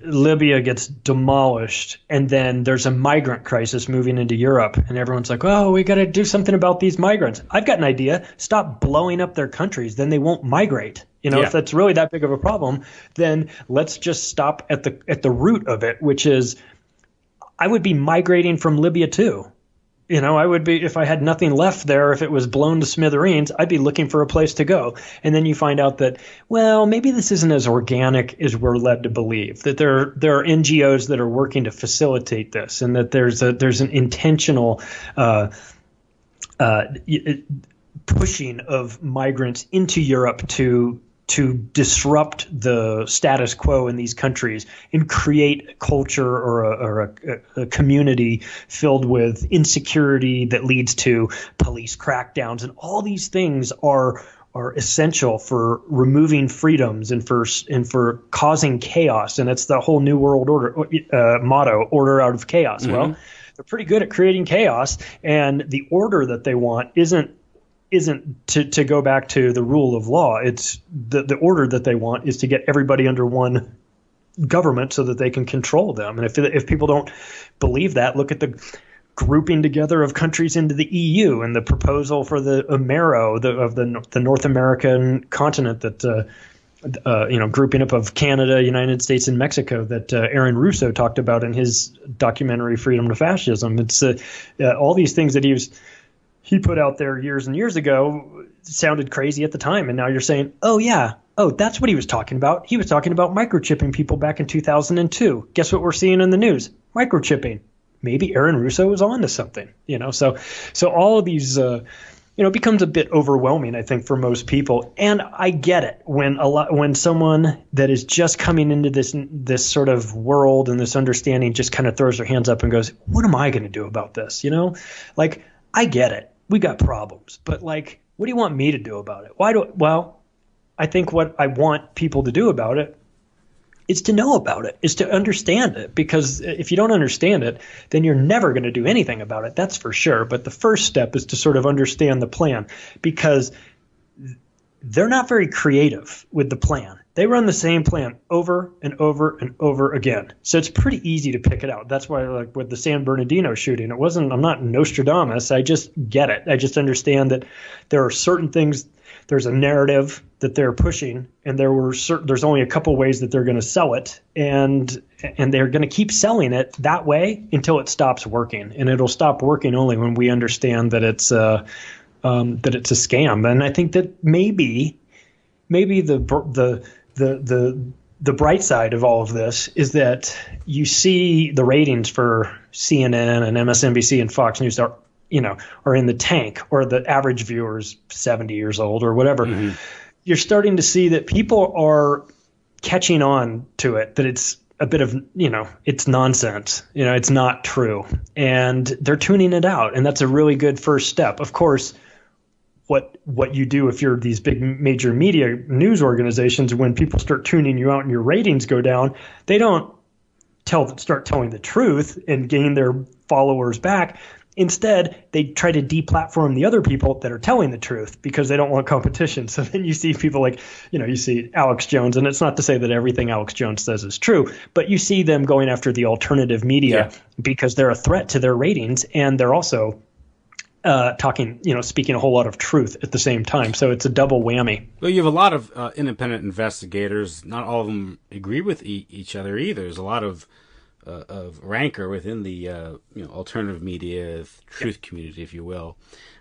Speaker 10: Libya gets demolished, and then there's a migrant crisis moving into Europe, and everyone's like, oh, we got to do something about these migrants. I've got an idea. Stop blowing up their countries, then they won't migrate. If that's really that big of a problem, then let's just stop at the root of it, which is I would be migrating from Libya too. I would be, if I had nothing left there, if it was blown to smithereens, I'd be looking for a place to go. And then you find out that, well, maybe this isn't as organic as we're led to believe, that there are NGOs that are working to facilitate this, and that there's an intentional pushing of migrants into Europe to to disrupt the status quo in these countries and create a culture or a community filled with insecurity that leads to police crackdowns. And all these things are essential for removing freedoms and for causing chaos. And it's the whole New World Order motto, order out of chaos. Mm-hmm. Well, they're pretty good at creating chaos, and the order that they want isn't to go back to the rule of law. It's the order that they want is to get everybody under one government so that they can control them. And if people don't believe that, look at the grouping together of countries into the EU and the proposal for the Amero of the North American continent that grouping up of Canada, United States, and Mexico that Aaron Russo talked about in his documentary Freedom to Fascism. It's all these things that he put out there years and years ago sounded crazy at the time. And now you're saying, that's what he was talking about. He was talking about microchipping people back in 2002. Guess what we're seeing in the news? Microchipping. Maybe Aaron Russo was on to something, So all of these, it becomes a bit overwhelming, I think, for most people. And I get it when someone that is just coming into this sort of world and this understanding just kind of throws their hands up and goes, what am I going to do about this? Like, I get it. We got problems, but like, what do you want me to do about it? I think what I want people to do about it is to know about it, is to understand it, because if you don't understand it, then you're never going to do anything about it. That's for sure. But the first step is to sort of understand the plan, because they're not very creative with the plan. They run the same plan over and over and over again. So it's pretty easy to pick it out. That's why, like with the San Bernardino shooting, I'm not Nostradamus. I just get it. I just understand that there are certain things, there's a narrative that they're pushing, and there's only a couple ways that they're going to sell it, and they're going to keep selling it that way until it stops working. And it'll stop working only when we understand that it's a scam. And I think that maybe the bright side of all of this is that you see the ratings for CNN and MSNBC and Fox News are in the tank, or the average viewer is 70 years old or whatever. Mm-hmm. You're starting to see that people are catching on to it, that it's a bit of, it's nonsense. It's not true. And they're tuning it out. And that's a really good first step. Of course, what you do if you're these big major media news organizations, when people start tuning you out and your ratings go down, they don't start telling the truth and gain their followers back. Instead, they try to deplatform the other people that are telling the truth because they don't want competition. So then you see people like, you see Alex Jones, and it's not to say that everything Alex Jones says is true, but you see them going after the alternative media because they're a threat to their ratings, and they're also speaking a whole lot of truth at the same time. So it's a double whammy.
Speaker 9: Well, you have a lot of independent investigators. Not all of them agree with each other either. There's a lot of rancor within the alternative media truth community, if you will,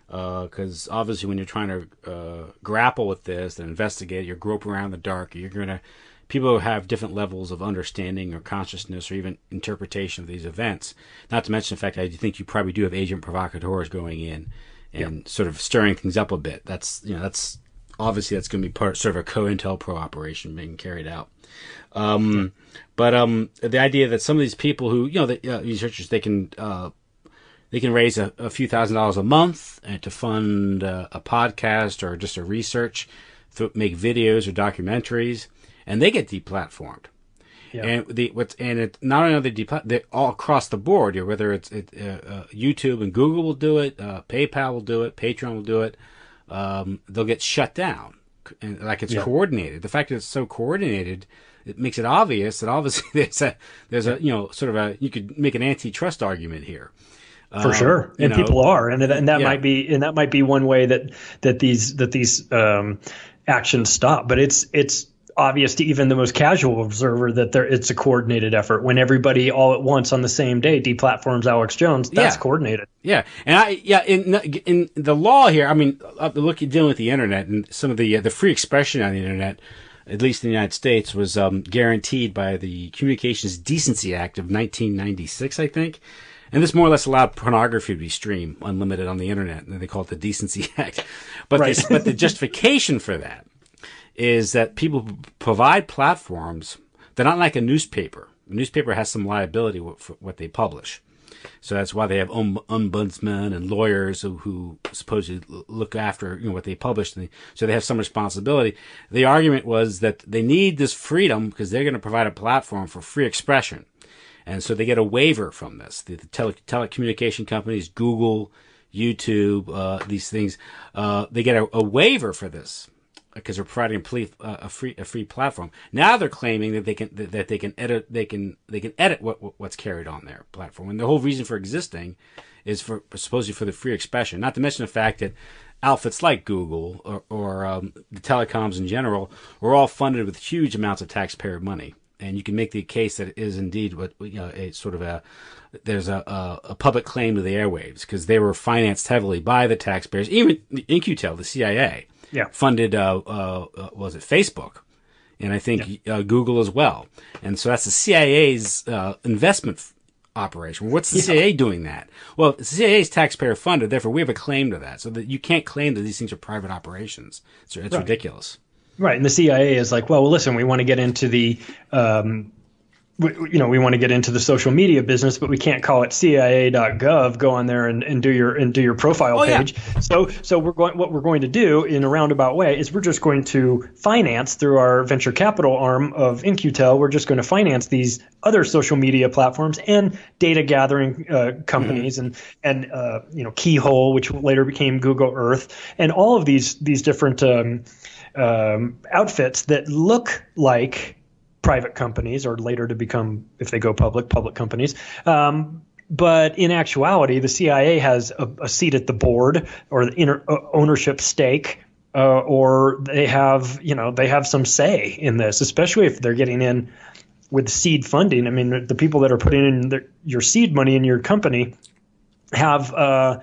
Speaker 9: because obviously when you're trying to grapple with this and investigate, you're groping around in the dark. People who have different levels of understanding or consciousness or even interpretation of these events. Not to mention the fact, I think you probably do have agent provocateurs going in and sort of stirring things up a bit. That's obviously that's going to be sort of a COINTELPRO operation being carried out. But the idea that some of these people who, researchers, they can raise a few $1,000s a month to fund a podcast or just a research, make videos or documentaries, and they get deplatformed. Yeah. And not only are they all across the board, whether it's YouTube and Google will do it, PayPal will do it, Patreon will do it. They'll get shut down, and like it's coordinated. The fact that it's so coordinated, it makes it obvious that obviously there's a you could make an antitrust argument here.
Speaker 10: For sure, and people are, and that might be one way that these actions stop. But it's obvious to even the most casual observer that it's a coordinated effort. When everybody all at once on the same day deplatforms Alex Jones, that's coordinated. Yeah,
Speaker 9: and in the law here, I mean, look, you're dealing with the internet, and some of the free expression on the internet, at least in the United States, was guaranteed by the Communications Decency Act of 1996, I think. And this more or less allowed pornography to be streamed unlimited on the internet, and they call it the Decency Act. But the justification for that is that people provide platforms. They're not like a newspaper. A newspaper has some liability for what they publish. So that's why they have ombudsmen and lawyers who supposedly look after what they publish. So they have some responsibility. The argument was that they need this freedom because they're going to provide a platform for free expression. And so they get a waiver from this. The telecommunication companies, Google, YouTube, these things, they get a waiver for this because they're providing a free platform. Now they're claiming that they can edit what's carried on their platform. And the whole reason for existing is supposedly for the free expression. Not to mention the fact that outfits like Google or the telecoms in general were all funded with huge amounts of taxpayer money. And you can make the case that it is indeed there's a public claim to the airwaves because they were financed heavily by the taxpayers. Even In-Q-Tel, the CIA, funded was it Facebook, and I think Google as well. And so that's the CIA's investment operation. What's the CIA doing that? Well, the CIA is taxpayer funded, therefore we have a claim to that. So that you can't claim that these things are private operations. It's ridiculous. Right,
Speaker 10: and the CIA is like, well, listen, we want to get into the, we want to get into the social media business, but we can't call it CIA.gov. Go on there and do your profile page. Yeah. So what we're going to do in a roundabout way is we're just going to finance through our venture capital arm of In-Q-Tel. We're just going to finance these other social media platforms and data gathering companies and Keyhole, which later became Google Earth, and all of these different outfits that look like private companies or later to become, if they go public companies. But in actuality, the CIA has a seat at the board or the ownership stake, or they have some say in this, especially if they're getting in with seed funding. I mean, the people that are putting in your seed money in your company have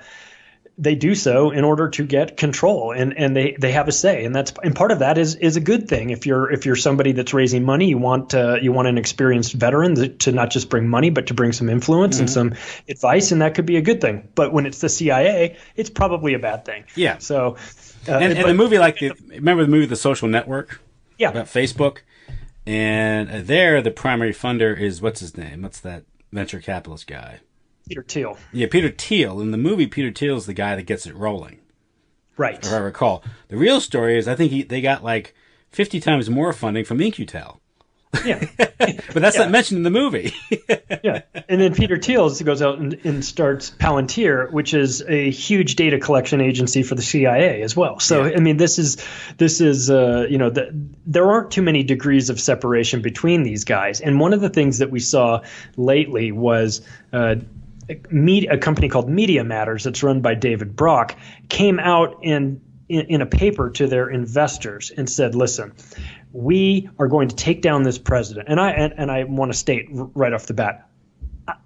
Speaker 10: they do so in order to get control, and they have a say, and part of that is a good thing. If you're somebody that's raising money, you want an experienced veteran to not just bring money, but to bring some influence and some advice, and that could be a good thing. But when it's the CIA, it's probably a bad thing.
Speaker 9: Yeah.
Speaker 10: So,
Speaker 9: and the movie, remember the movie The Social Network?
Speaker 10: Yeah.
Speaker 9: About Facebook, and there the primary funder is what's his name? What's that venture capitalist guy?
Speaker 10: Peter Thiel.
Speaker 9: Yeah, Peter Thiel. In the movie, Peter Thiel is the guy that gets it rolling.
Speaker 10: Right.
Speaker 9: If I recall. The real story is I think they got like 50 times more funding from In-Q-Tel.
Speaker 10: Yeah.
Speaker 9: But that's not mentioned in the movie.
Speaker 10: Yeah. And then Peter Thiel goes out and starts Palantir, which is a huge data collection agency for the CIA as well. So, I mean, this is there aren't too many degrees of separation between these guys. And one of the things that we saw lately was a company called Media Matters that's run by David Brock came out in a paper to their investors and said, listen, we are going to take down this president. And I want to state right off the bat,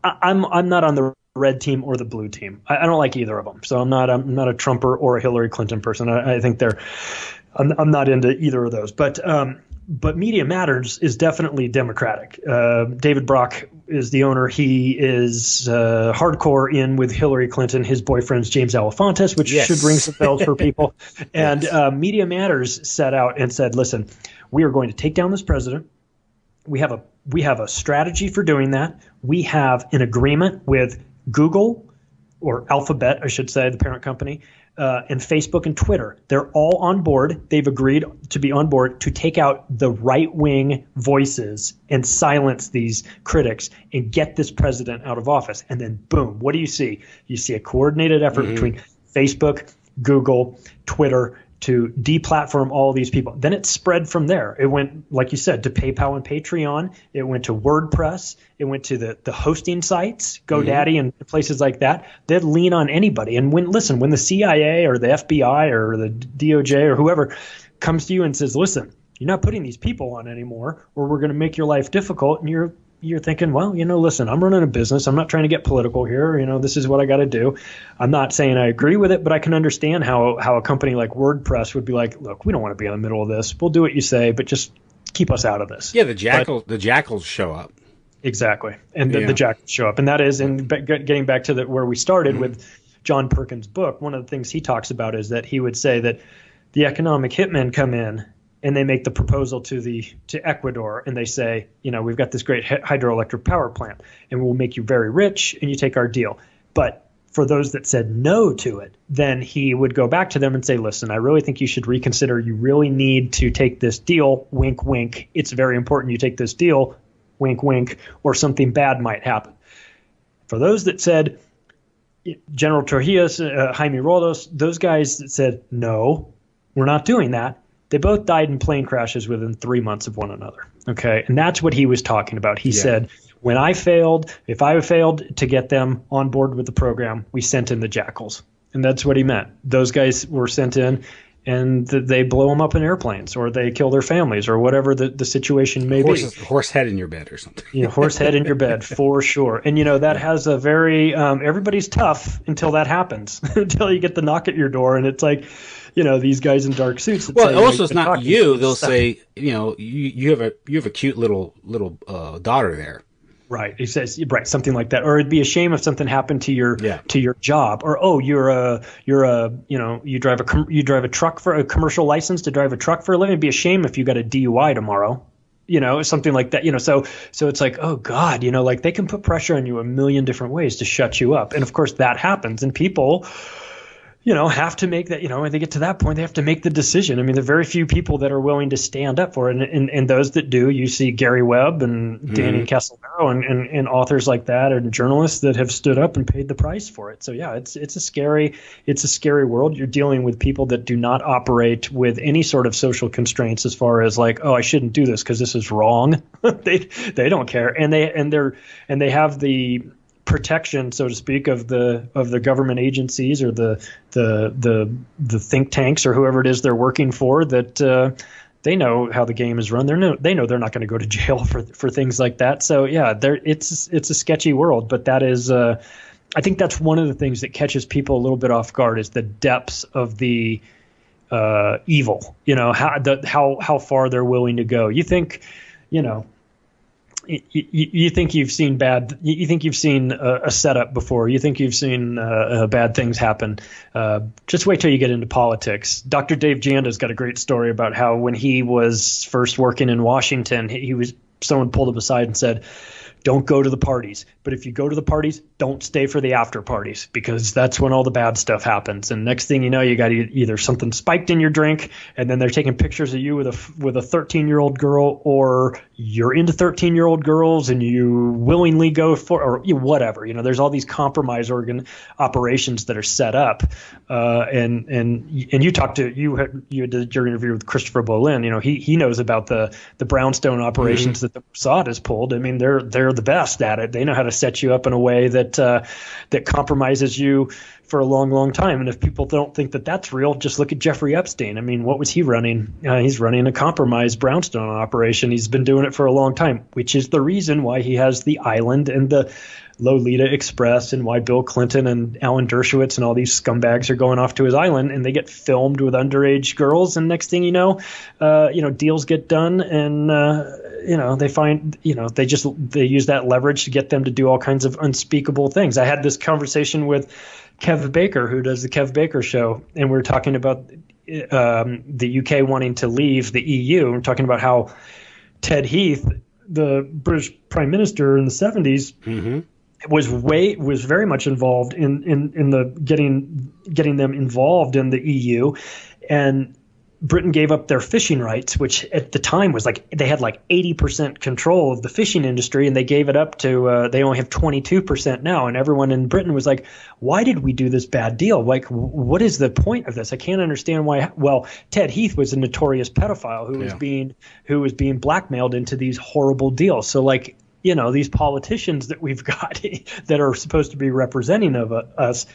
Speaker 10: I'm not on the red team or the blue team. I don't like either of them. So I'm not a Trumper or a Hillary Clinton person. I think I'm not into either of those. But Media Matters is definitely Democratic. David Brock is the owner. He is hardcore in with Hillary Clinton. His boyfriend's James Alefantis, which should ring some bells for people. And Media Matters set out and said, listen, we are going to take down this president. We have a strategy for doing that. We have an agreement with Google, or Alphabet, I should say, the parent company, and Facebook and Twitter. They're all on board. They've agreed to be on board to take out the right-wing voices and silence these critics and get this president out of office. And then, boom, what do you see? You see a coordinated effort between Facebook, Google, Twitter to deplatform all these people. Then it spread from there. It went, like you said, to PayPal and Patreon. It went to WordPress. It went to the hosting sites, GoDaddy and places like that. They'd lean on anybody. And when the CIA or the FBI or the DOJ or whoever comes to you and says, listen, you're not putting these people on anymore, or we're going to make your life difficult, and you're thinking, well, listen, I'm running a business. I'm not trying to get political here. This is what I got to do. I'm not saying I agree with it, but I can understand how a company like WordPress would be like, look, we don't want to be in the middle of this. We'll do what you say, but just keep us out of this.
Speaker 9: Yeah, the jackals show up.
Speaker 10: Exactly. And the jackals show up. And that is, and getting back to where we started with John Perkins' book, one of the things he talks about is that he would say that the economic hitmen come in and they make the proposal to Ecuador, and they say, we've got this great hydroelectric power plant, and we'll make you very rich, and you take our deal. But for those that said no to it, then he would go back to them and say, listen, I really think you should reconsider. You really need to take this deal. Wink, wink. It's very important you take this deal. Wink, wink. Or something bad might happen. For those that said, General Trujillo, Jaime Roldos, those guys that said, no, we're not doing that, they both died in plane crashes within 3 months of one another. Okay. And that's what he was talking about. He said, if I failed to get them on board with the program, we sent in the jackals. And that's what he meant. Those guys were sent in, and they blow them up in airplanes, or they kill their families, or whatever the situation may be.
Speaker 9: Horse head in your bed or something.
Speaker 10: Horse head in your bed, for sure. And, that has a very everybody's tough until that happens, until you get the knock at your door, and it's like, these guys in dark suits.
Speaker 9: Well, also it's not you. They'll say, you have a cute little daughter there.
Speaker 10: Right. He says, right, something like that. Or it'd be a shame if something happened to your job. Or you drive a truck for a commercial license to drive a truck for a living. It'd be a shame if you got a DUI tomorrow. Something like that. So it's like, oh God, like they can put pressure on you a million different ways to shut you up. And of course that happens, and people have to make that, when they get to that point, they have to make the decision. I mean, there are very few people that are willing to stand up for it. And those that do, you see Gary Webb and Danny Castellaro and authors like that, and journalists that have stood up and paid the price for it. So yeah, it's a scary world. You're dealing with people that do not operate with any sort of social constraints as far as like, oh, I shouldn't do this because this is wrong. They don't care. And they have the protection, so to speak, of the government agencies or the think tanks or whoever it is they're working for, that they know how the game is run. They know they're not going to go to jail for things like that. So yeah, it's a sketchy world, but that is I think that's one of the things that catches people a little bit off guard, is the depths of the evil. How far they're willing to go. You think you think you've seen you think you've seen a setup before. You think you've seen bad things happen. Just wait till you get into politics. Dr. Dave Janda's got a great story about how when he was first working in Washington, someone pulled him aside and said, don't go to the parties. But if you go to the parties, don't stay for the after parties, because that's when all the bad stuff happens. And next thing you know, you got either something spiked in your drink, and then they're taking pictures of you with a 13-year-old girl, or you're into 13-year-old girls and you willingly go for, or whatever. There's all these compromise operations that are set up. And you did your interview with Christopher Bolin. He knows about the brownstone operations that the Mossad has pulled. I mean, they're the best at it. They know how to set you up in a way that compromises you for a long, long time. And if people don't think that that's real, just look at Jeffrey Epstein. I mean, what was he running? He's running a compromised brownstone operation. He's been doing it for a long time, which is the reason why he has the island and the Lolita Express, and why Bill Clinton and Alan Dershowitz and all these scumbags are going off to his island, and they get filmed with underage girls. And next thing you know, deals get done, and they find, they use that leverage to get them to do all kinds of unspeakable things. I had this conversation with Kev Baker, who does the Kev Baker Show, and we were talking about the UK wanting to leave the EU. We're talking about how Ted Heath, the British Prime Minister in the 70s, was very much involved in the getting them involved in the EU, and Britain gave up their fishing rights, which at the time was like they had like 80% control of the fishing industry, and they gave it up to they only have 22% now. And everyone in Britain was like, why did we do this bad deal? Like, what is the point of this? I can't understand why. Well, Ted Heath was a notorious pedophile who was being blackmailed into these horrible deals. So like, these politicians that we've got that are supposed to be representing of us,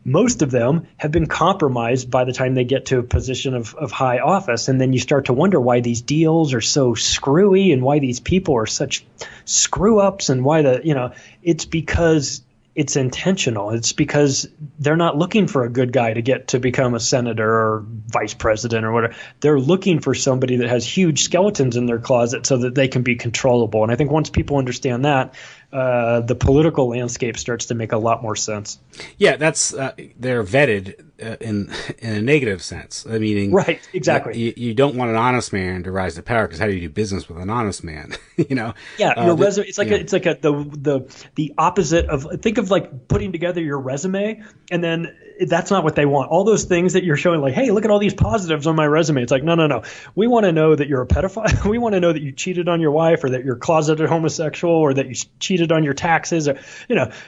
Speaker 10: most of them have been compromised by the time they get to a position of high office. And then you start to wonder why these deals are so screwy, and why these people are such screw ups, and why it's because it's intentional. It's because they're not looking for a good guy to get to become a senator or vice president or whatever. They're looking for somebody that has huge skeletons in their closet so that they can be controllable. And I think once people understand that, the political landscape starts to make a lot more sense.
Speaker 9: Yeah, that's they're vetted. in a negative sense. I mean,
Speaker 10: right, exactly.
Speaker 9: You don't want an honest man to rise to power, because how do you do business with an honest man?
Speaker 10: Yeah, your resume. It's like the opposite of, think of like putting together your resume, and then that's not what they want. All those things that you're showing, like, hey, look at all these positives on my resume. It's like, no. We want to know that you're a pedophile. We want to know that you cheated on your wife, or that you're closeted homosexual, or that you cheated on your taxes. Or,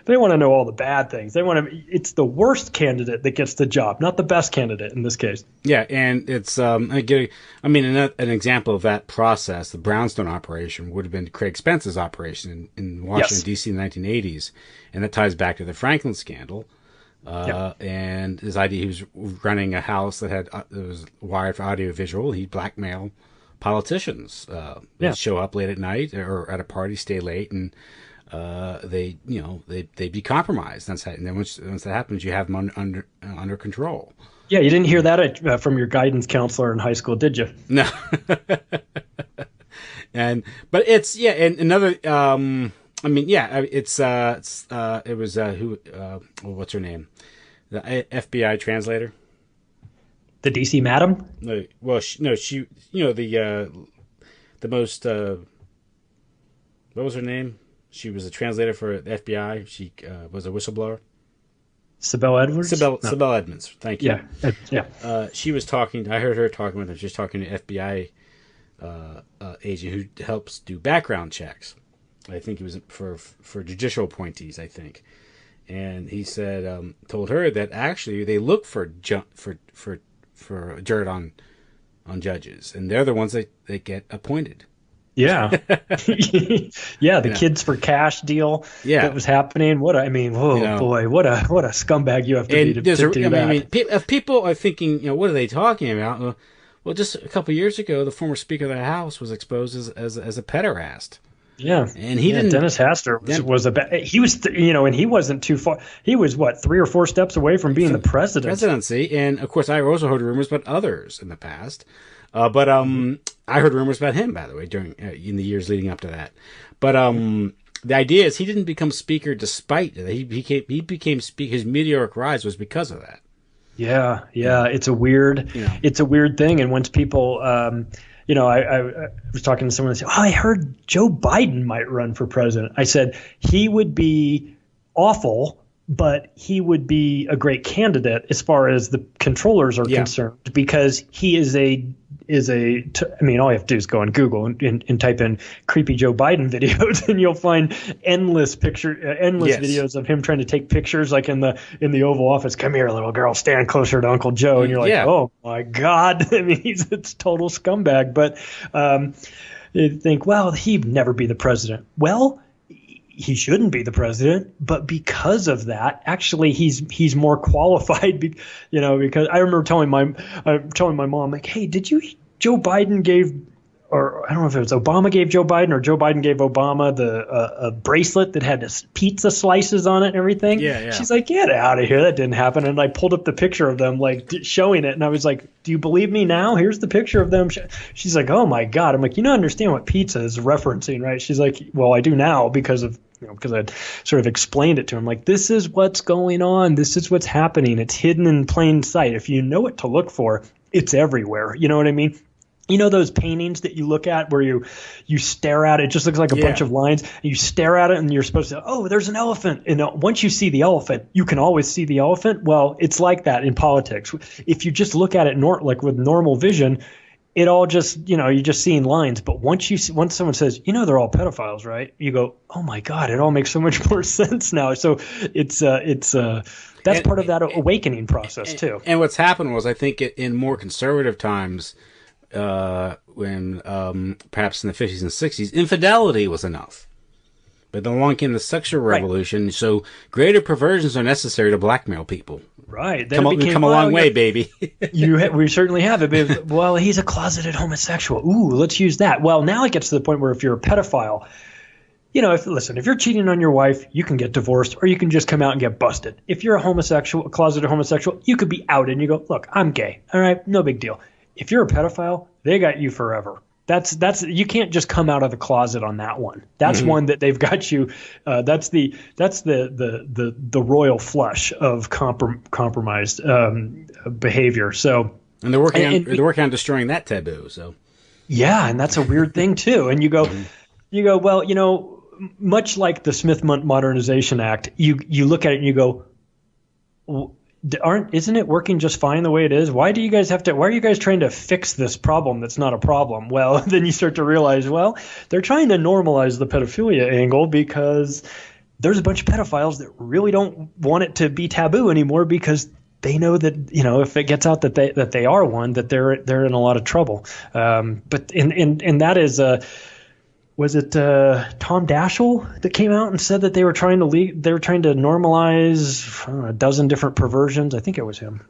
Speaker 10: they want to know all the bad things. They want to. It's the worst candidate that gets the job, not the best candidate in this case.
Speaker 9: Yeah, and it's an example of that process. The Brownstone operation would have been Craig Spence's operation in Washington, D.C. in the 1980s, and that ties back to the Franklin scandal. And his idea, he was running a house that was wired for audiovisual. He'd blackmail politicians. They'd show up late at night or at a party, stay late, and they'd be compromised. And then once that happens, you have them under control.
Speaker 10: Yeah, you didn't hear that from your guidance counselor in high school, did you?
Speaker 9: No. And another. It was what's her name? The FBI translator.
Speaker 10: The DC madam?
Speaker 9: No, well, she the most, what was her name? She was a translator for the FBI. She was a whistleblower.
Speaker 10: Sibel Edwards?
Speaker 9: Sibel Edmonds. Thank you.
Speaker 10: Yeah.
Speaker 9: She was talking. I heard her talking with her. She was talking to an FBI agent who helps do background checks. I think it was for judicial appointees, I think. And he said, told her that actually they look for dirt on judges, and they're the ones that get appointed.
Speaker 10: Yeah. Yeah, the kids for cash deal that was happening. Boy, what a scumbag you have to be to do that.
Speaker 9: I mean, if people are thinking, what are they talking about? Well, just a couple of years ago, the former Speaker of the House was exposed as a pederast.
Speaker 10: Yeah,
Speaker 9: and he didn't.
Speaker 10: Dennis Hastert he was, and he wasn't too far. He was 3 or 4 steps away from being the
Speaker 9: presidency. And of course, I also heard rumors about others in the past. But I heard rumors about him, by the way, during in the years leading up to that. But the idea is he didn't become speaker despite that. He became speaker. His meteoric rise was because of that.
Speaker 10: Yeah. It's a weird thing. And once people. I was talking to someone and said, I heard Joe Biden might run for president. I said, he would be awful, but he would be a great candidate as far as the controllers are concerned, because he is all you have to do is go on Google and type in creepy Joe Biden videos, and you'll find endless videos of him trying to take pictures, like in the Oval Office. Come here, little girl, stand closer to Uncle Joe. And you're like, oh my God. I mean, he's a total scumbag. But you think, well, he'd never be the president. Well, he shouldn't be the president, but because of that, actually, he's more qualified. Because I remember telling my mom, like, hey, Joe Biden gave, or I don't know if it was Obama gave Joe Biden or Joe Biden gave Obama a bracelet that had pizza slices on it and everything.
Speaker 9: Yeah.
Speaker 10: She's like, get out of here, that didn't happen. And I pulled up the picture of them, like showing it, and I was like, do you believe me now? Here's the picture of them. She's like, oh my God. I'm like, understand what pizza is referencing, right? She's like, well, I do now because I'd sort of explained it to him. Like, this is what's going on. This is what's happening. It's hidden in plain sight. If you know what to look for, it's everywhere. You know what I mean? Those paintings that you look at where you stare at it, it just looks like a bunch of lines, and you stare at it and you're supposed to, there's an elephant. And once you see the elephant, you can always see the elephant. Well, it's like that in politics. If you just look at it like with normal vision, it all just, you're just seeing lines. But once someone says, they're all pedophiles, right? You go, oh my God, it all makes so much more sense now. So that's part of that awakening process too.
Speaker 9: And what's happened was, I think in more conservative times, when perhaps in the 50s and 60s, infidelity was enough. But then along came the sexual revolution, so greater perversions are necessary to blackmail people.
Speaker 10: Right.
Speaker 9: We've come a long way, baby.
Speaker 10: We certainly have it. Well, he's a closeted homosexual. Ooh, let's use that. Well, now it gets to the point where if you're a pedophile, if you're cheating on your wife, you can get divorced, or you can just come out and get busted. If you're a closeted homosexual, you could be outed and you go, look, I'm gay. All right, no big deal. If you're a pedophile, they got you forever. That's you can't just come out of the closet on that one. That's one that they've got you. That's the royal flush of compromised behavior. So
Speaker 9: and they're working on destroying that taboo. So
Speaker 10: yeah, and that's a weird thing too. And you go, well, much like the Smith Modernization Act, you look at it and you go, isn't it working just fine the way it is? Why are you guys trying to fix this problem that's not a problem? Well, then you start to realize, well, they're trying to normalize the pedophilia angle because there's a bunch of pedophiles that really don't want it to be taboo anymore because they know that, if it gets out that they are one, that they're in a lot of trouble. But that is was it Tom Daschle that came out and said that they were trying to normalize a dozen different perversions? I think it was him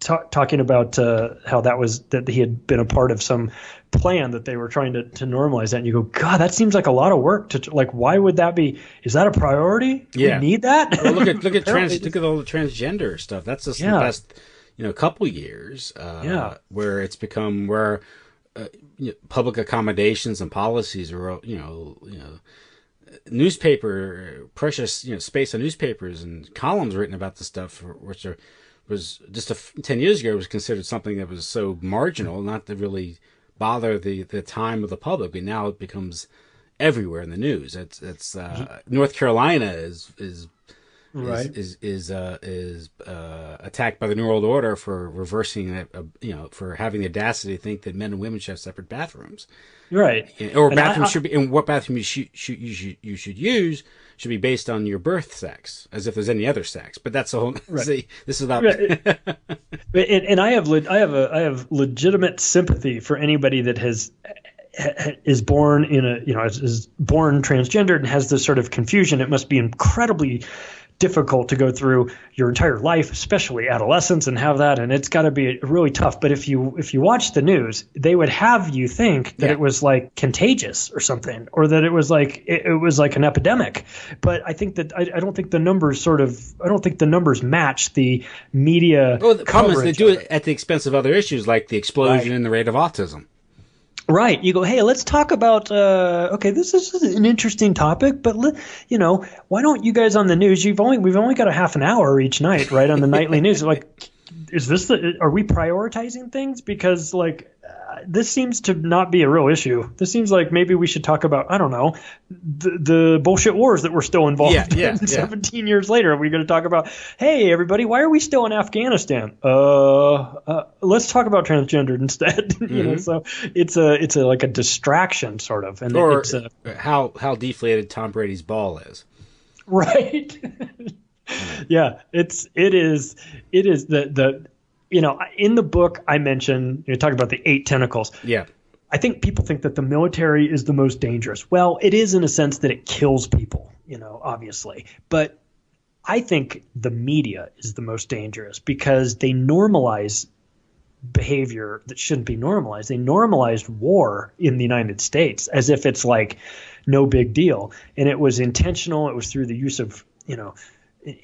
Speaker 10: talking about how that he had been a part of some plan that they were trying to normalize that. And you go, God, that seems like a lot of work to why would that be? Is that a priority? Do we need that?
Speaker 9: Well, look at all the transgender stuff. That's just the past couple years where it's become public accommodations and policies are precious space on newspapers and columns written about the stuff which was just 10 years ago was considered something that was so marginal not to really bother the time of the public, but now it becomes everywhere in the news. It's North Carolina is attacked by the New World Order for reversing it, for having the audacity to think that men and women should have separate bathrooms.
Speaker 10: Right.
Speaker 9: Or bathrooms should be, and what bathroom you should use should be based on your birth sex, as if there's any other sex. But that's a whole.
Speaker 10: Right.
Speaker 9: See, this is about.
Speaker 10: Right. And I have legitimate sympathy for anybody that is born is born transgendered and has this sort of confusion. It must be incredibly difficult to go through your entire life, especially adolescence, and have that, and it's got to be really tough. But if you watch the news, they would have you think that it was like contagious or something, or that it was like an epidemic. But I think that I don't think the numbers match the media.
Speaker 9: Well, the problem is they do it at the expense of other issues like the explosion in the rate of autism.
Speaker 10: Right. You go, hey, let's talk about, this is an interesting topic, but why don't you guys on the news, we've only got a half an hour each night, right, on the nightly news. Like, are we prioritizing things? Because this seems to not be a real issue. This seems like maybe we should talk about, I don't know, the bullshit wars that we're still involved in 17 years later. Are we going to talk about, hey, everybody, why are we still in Afghanistan? Let's talk about transgendered instead. So it's like a distraction sort of. And
Speaker 9: or how deflated Tom Brady's ball is.
Speaker 10: Right. Yeah, it is the in the book I mentioned, talk about the 8 tentacles.
Speaker 9: Yeah.
Speaker 10: I think people think that the military is the most dangerous. Well, it is in a sense that it kills people, obviously. But I think the media is the most dangerous because they normalize behavior that shouldn't be normalized. They normalized war in the United States as if it's like no big deal. And it was intentional. It was through the use of,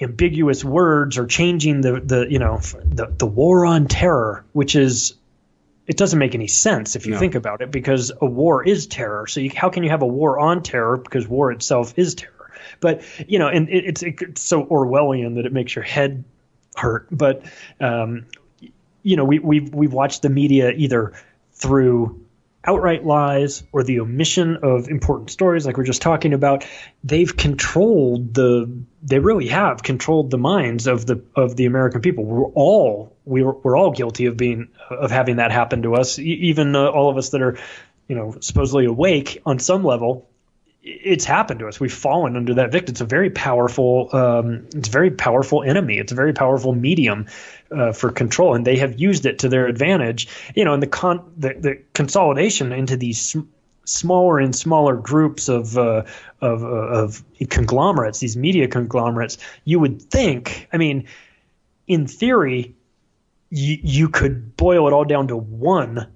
Speaker 10: ambiguous words or changing the war on terror, which is, it doesn't make any sense if you think about it, because a war is terror. So how can you have a war on terror? Because war itself is terror. But and it's so Orwellian that it makes your head hurt. But we've watched the media either through outright lies or the omission of important stories like we're just talking about. They really have controlled the minds of the American people. We're all guilty of having that happen to us. Even all of us that are, supposedly awake on some level, it's happened to us. We've fallen under that victim. It's a very powerful enemy. It's a very powerful medium for control, and they have used it to their advantage. And the consolidation into these smaller and smaller groups of conglomerates, these media conglomerates. You would think, in theory, you could boil it all down to one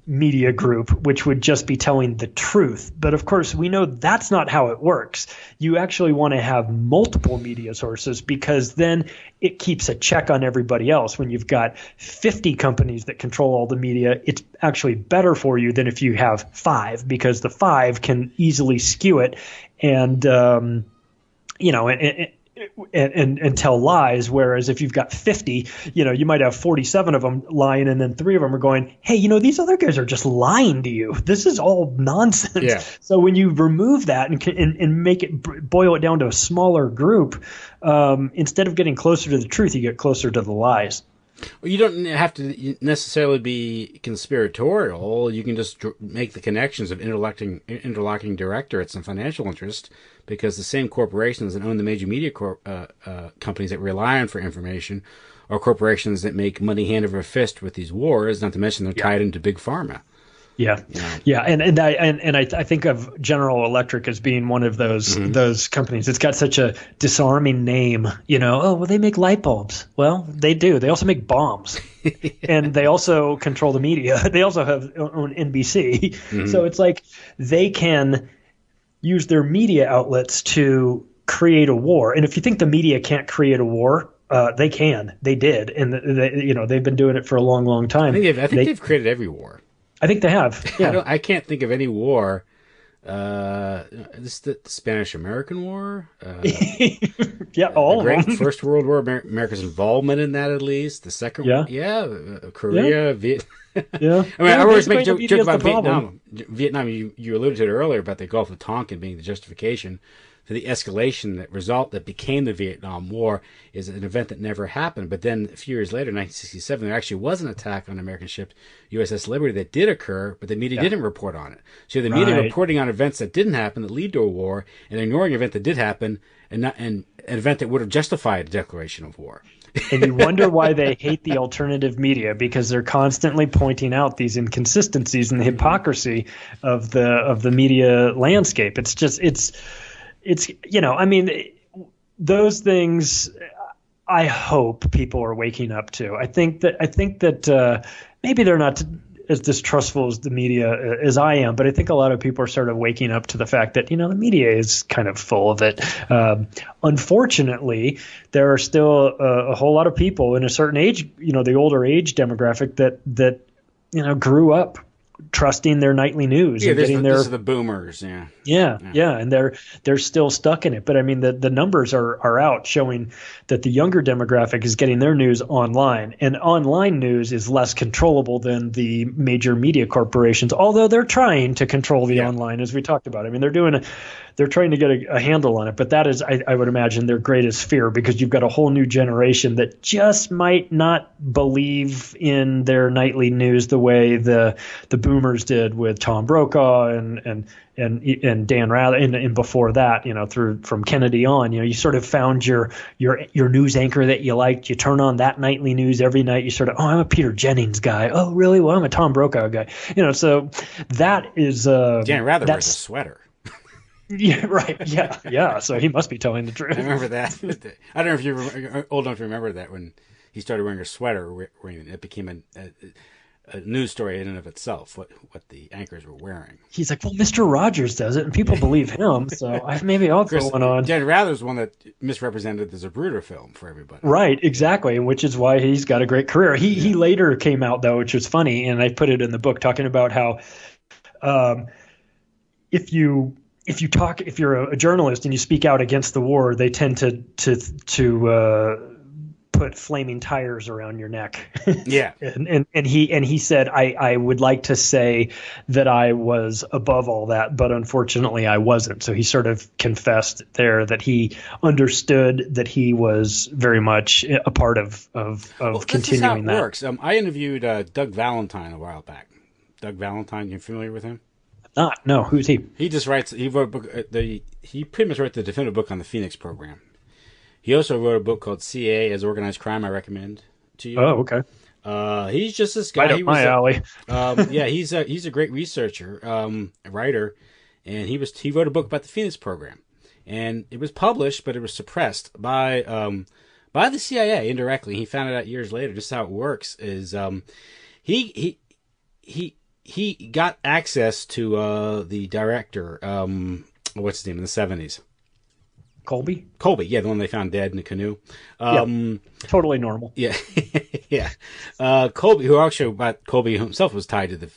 Speaker 10: media group, which would just be telling the truth. But of course, we know that's not how it works. You actually want to have multiple media sources, because then it keeps a check on everybody else. When you've got 50 companies that control all the media, it's actually better for you than if you have 5, because the 5 can easily skew it and and tell lies. Whereas if you've got 50, you might have 47 of them lying, and then 3 of them are going, hey, these other guys are just lying to you. This is all nonsense. Yeah. So when you remove that and make it boil it down to a smaller group, instead of getting closer to the truth, you get closer to the lies.
Speaker 9: Well, you don't have to necessarily be conspiratorial. You can just make the connections of interlocking directorates and financial interest, because the same corporations that own the major media companies that rely on for information are corporations that make money hand over fist with these wars, not to mention they're tied into big pharma.
Speaker 10: Yeah, yeah, and I think of General Electric as being one of those companies. It's got such a disarming name, Oh, well, they make light bulbs. Well, they do. They also make bombs, and they also control the media. They also own NBC. So it's like they can use their media outlets to create a war. And if you think the media can't create a war, they can. They did, and they've been doing it for a long, long time.
Speaker 9: I think they've created every war.
Speaker 10: I think they have. Yeah.
Speaker 9: I can't think of any war. This the Spanish-American War.
Speaker 10: All of them.
Speaker 9: First World War, America's involvement in that, at least. The second, Korea, Vietnam.
Speaker 10: Yeah.
Speaker 9: I mean, I always make joke about Vietnam. Vietnam, you alluded to it earlier about the Gulf of Tonkin being the justification for the escalation that became the Vietnam War, is an event that never happened. But then a few years later, in 1967, there actually was an attack on an American ship, USS Liberty, that did occur, but the media didn't report on it. So the media reporting on events that didn't happen that lead to a war, and ignoring an event that did happen, and an event that would have justified a declaration of war.
Speaker 10: And you wonder why they hate the alternative media, because they're constantly pointing out these inconsistencies and the hypocrisy of the media landscape. It's just it's I mean, those things I hope people are waking up to. I think that maybe they're not as distrustful as the media as I am, but I think a lot of people are sort of waking up to the fact that, the media is kind of full of it. Unfortunately, there are still a whole lot of people in a certain age, the older age demographic that grew up trusting their nightly news and getting
Speaker 9: these are the boomers.
Speaker 10: Yeah, and they're still stuck in it. But I mean, the numbers are out showing that the younger demographic is getting their news online, and online news is less controllable than the major media corporations, although they're trying to control the online, as we talked about. I mean, they're trying to get a handle on it, but that is, I would imagine, their greatest fear, because you've got a whole new generation that just might not believe in their nightly news the way the boomers did with Tom Brokaw and Dan Rather, and before that, from Kennedy on, you sort of found your news anchor that you liked. You turn on that nightly news every night. You sort of, I'm a Peter Jennings guy. Oh, really? Well, I'm a Tom Brokaw guy. So that is
Speaker 9: Dan Rather wears a sweater.
Speaker 10: Yeah, right. Yeah. So he must be telling the truth.
Speaker 9: I remember that. I don't know if you're old enough to remember that, when he started wearing a sweater, it became a news story in and of itself, what the anchors were wearing.
Speaker 10: He's like, well, Mr. Rogers does it, and people believe him, so maybe I'll throw one on.
Speaker 9: Dan Rather's one that misrepresented the Zapruder film for everybody.
Speaker 10: Right, exactly, and which is why he's got a great career. He later came out, though, which was funny, and I put it in the book, talking about how if you're a journalist and you speak out against the war, they tend to put flaming tires around your neck.
Speaker 9: Yeah.
Speaker 10: and he said, I would like to say that I was above all that, but unfortunately I wasn't. So he sort of confessed there that he understood that he was very much a part of continuing
Speaker 9: this is how it
Speaker 10: that.
Speaker 9: Works. I interviewed Doug Valentine a while back. Doug Valentine, you familiar with him?
Speaker 10: No. Who's he?
Speaker 9: He just writes. He wrote a book. He pretty much wrote the definitive book on the Phoenix program. He also wrote a book called CA as Organized Crime. I recommend to you.
Speaker 10: Oh, okay.
Speaker 9: He's just this guy.
Speaker 10: Right up my alley.
Speaker 9: Yeah, he's a great researcher, writer, and he wrote a book about the Phoenix program, and it was published, but it was suppressed by the CIA indirectly. He found it out years later. Just how it works is he he got access to the director. What's his name in the 70s?
Speaker 10: Colby,
Speaker 9: yeah, the one they found dead in the canoe.
Speaker 10: Totally normal.
Speaker 9: Yeah, yeah. Colby, Colby himself was tied to the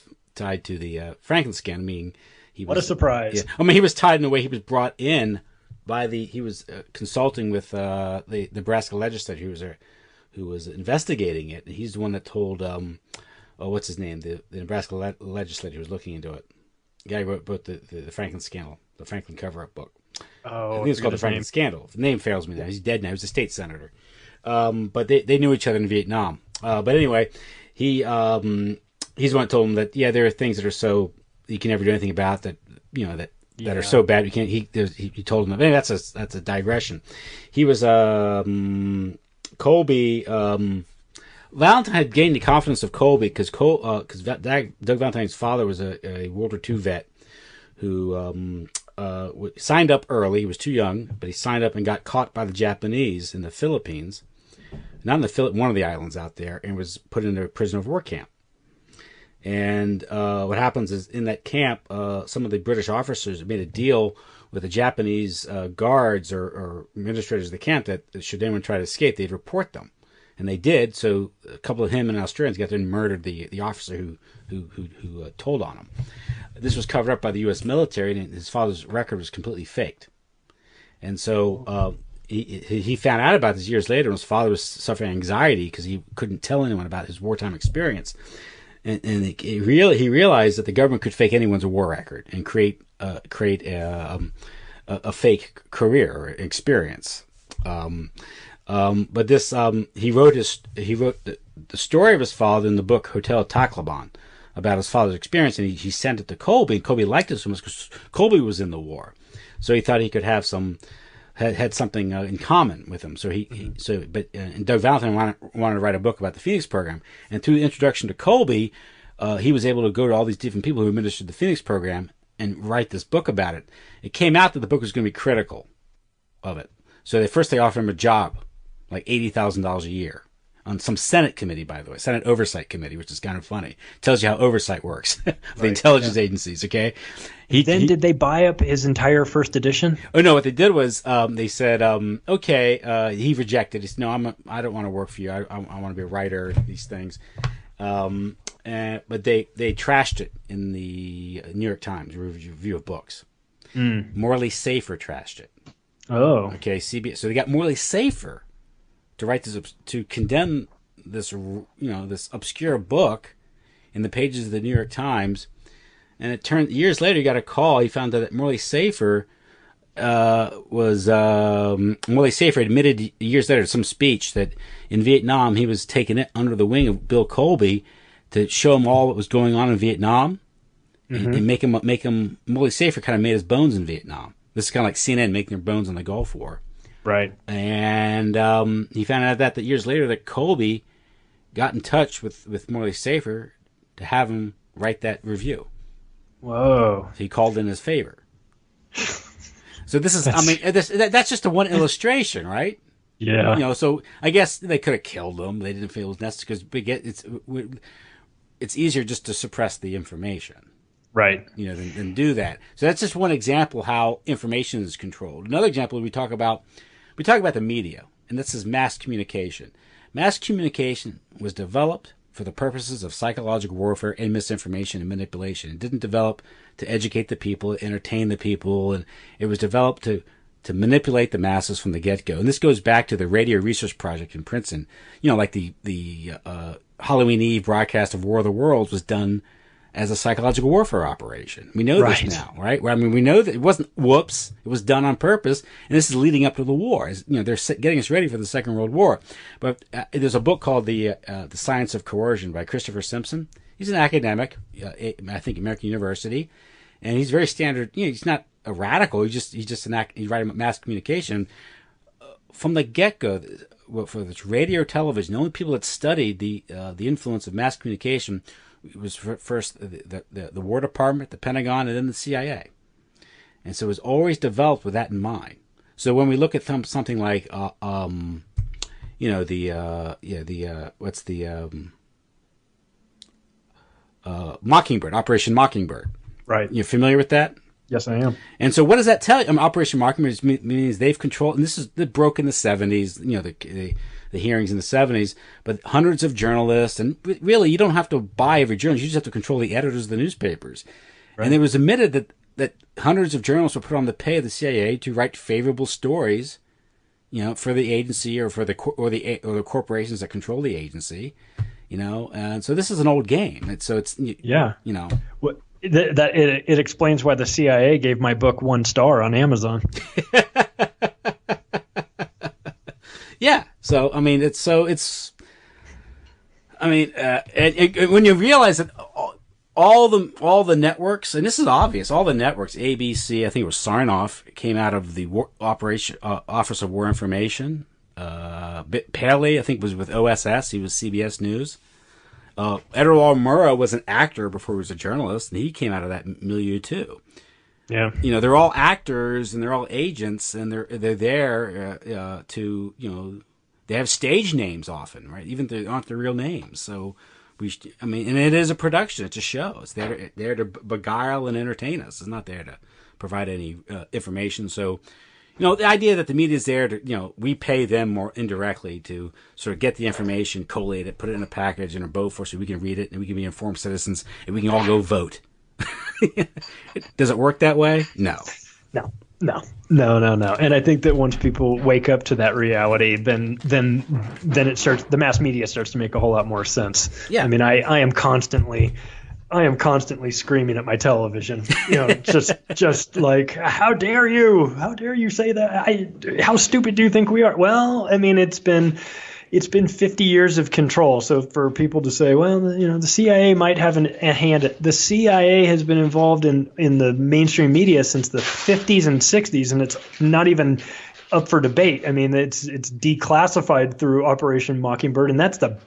Speaker 9: Franklin scandal. I mean,
Speaker 10: what a surprise!
Speaker 9: Yeah, I mean, he was tied in a way. He was brought in by he was consulting with the Nebraska legislature who was investigating it, and he's the one that told what's his name, the Nebraska legislature who was looking into it. The guy who wrote the Franklin scandal, the Franklin cover-up book.
Speaker 10: Oh,
Speaker 9: I think it's called the Franklin Scandal. The name fails me now. He's dead now. He was a state senator. But they knew each other in Vietnam. But anyway, he's the one that told him that, there are things that are so you can never do anything about that, that are so bad you can't. He told him that. Maybe that's a digression. He was Colby. Valentine had gained the confidence of Colby because Doug Valentine's father was a World War II vet who signed up early. He was too young, but he signed up and got caught by the Japanese in the Philippines, not in one of the islands out there, and was put into a prisoner of war camp. And what happens is in that camp, some of the British officers made a deal with the Japanese guards or administrators of the camp that should anyone try to escape, they'd report them. And they did, so a couple of him and Australians got there and murdered the officer who told on him. This was covered up by the U.S. military, and his father's record was completely faked. And so he found out about this years later, and his father was suffering anxiety because he couldn't tell anyone about his wartime experience. And he realized that the government could fake anyone's war record and create a fake career or experience. But this he wrote the story of his father in the book Hotel Tacloban about his father's experience, and he sent it to Colby, and Colby liked it so much because Colby was in the war, so he thought he could have had something in common with him. And Doug Valentine wanted to write a book about the Phoenix program, and through the introduction to Colby, he was able to go to all these different people who administered the Phoenix program and write this book about it. It came out that the book was going to be critical of it, so they offered him a job, like $80,000 a year, on some Senate committee, by the way, Senate Oversight Committee, which is kind of funny. Tells you how oversight works, the intelligence agencies, okay?
Speaker 10: Did they buy up his entire first edition?
Speaker 9: Oh, no, what they did was they said, okay, he rejected. He said, no, I don't want to work for you. I want to be a writer, these things. But they trashed it in the New York Times review of books. Morley Safer trashed it.
Speaker 10: Oh.
Speaker 9: Okay, CBS. So they got Morley Safer to write this, to condemn this, this obscure book in the pages of the New York Times. And it turned, years later, he got a call. He found that Morley Safer Morley Safer admitted years later in some speech that in Vietnam he was taken it under the wing of Bill Colby to show him all what was going on in Vietnam, and make him Morley Safer kind of made his bones in Vietnam. This is kind of like CNN making their bones in the Gulf War.
Speaker 10: Right.
Speaker 9: And he found out that years later that Colby got in touch with Morley Safer to have him write that review.
Speaker 10: Whoa.
Speaker 9: So he called in his favor. So this is, that's just a one illustration, right?
Speaker 10: Yeah.
Speaker 9: So I guess they could have killed him. They didn't feel it was necessary because it's easier just to suppress the information.
Speaker 10: Right.
Speaker 9: Than do that. So that's just one example how information is controlled. Another example, we talk about the media, and this is mass communication. Mass communication was developed for the purposes of psychological warfare and misinformation and manipulation. It didn't develop to educate the people, entertain the people, and it was developed to manipulate the masses from the get-go. And this goes back to the Radio Research Project in Princeton. Like the Halloween Eve broadcast of War of the Worlds was done as a psychological warfare operation. We know this now, right? We know that it wasn't whoops. It was done on purpose, and this is leading up to the war. They're getting us ready for the Second World War. But there's a book called The Science of Coercion by Christopher Simpson. He's an academic, I think American University, and he's very standard. He's not a radical. He's writing about mass communication from the get-go. For this radio, television, the only people that studied the influence of mass communication was first the War Department, the Pentagon, and then the CIA. And so it was always developed with that in mind. So when we look at something like, Mockingbird, Operation Mockingbird.
Speaker 10: Right.
Speaker 9: You familiar with that?
Speaker 10: Yes, I am.
Speaker 9: And so what does that tell you? I mean, Operation Mockingbird means they've controlled, and it broke in the 70s, the hearings in the 70s, but hundreds of journalists, and really you don't have to buy every journalist, you just have to control the editors of the newspapers. Right. And it was admitted that hundreds of journalists were put on the pay of the CIA to write favorable stories, for the agency or for the corporations that control the agency, and so this is an old game.
Speaker 10: Well, it explains why the CIA gave my book 1 star on Amazon.
Speaker 9: Yeah. So, when you realize that all the networks, and this is obvious, all the networks, ABC, I think it was Sarnoff, came out of the Office of War Information. Paley, I think, was with OSS. He was CBS News. Edward Murrow was an actor before he was a journalist, and he came out of that milieu too.
Speaker 10: Yeah,
Speaker 9: they're all actors and they're all agents, and they're there to they have stage names often, right? Even they aren't their real names. So and it is a production; it's a show. It's there to beguile and entertain us. It's not there to provide any information. So. The idea that the media is there to, we pay them more indirectly to sort of get the information, collate it, put it in a package in a Beaufort so we can read it and we can be informed citizens and we can all go vote. Does it work that way? No.
Speaker 10: And I think that once people wake up to that reality, then it starts. The mass media starts to make a whole lot more sense.
Speaker 9: Yeah.
Speaker 10: I am constantly screaming at my television, just like, how dare you say that? How stupid do you think we are? Well, it's been 50 years of control. So for people to say, well, the CIA might have a hand. The CIA has been involved in the mainstream media since the 50s and 60s, and it's not even up for debate. It's declassified through Operation Mockingbird, and that's the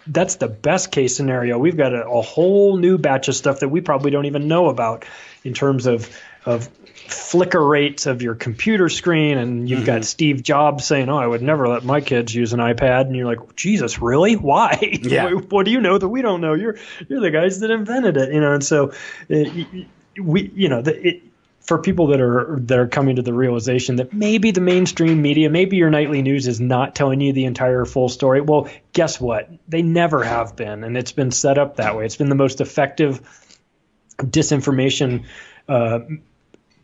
Speaker 10: best case scenario. We've got a whole new batch of stuff that we probably don't even know about in terms of flicker rates of your computer screen, and you've got Steve Jobs saying, "Oh, I would never let my kids use an iPad," and you're like, "Jesus, really? Why?
Speaker 9: Yeah.
Speaker 10: What do you know that we don't know? You're the guys that invented it, And so for people that are coming to the realization that maybe the mainstream media, maybe your nightly news is not telling you the entire full story. Well, guess what? They never have been, and it's been set up that way. It's been the most effective disinformation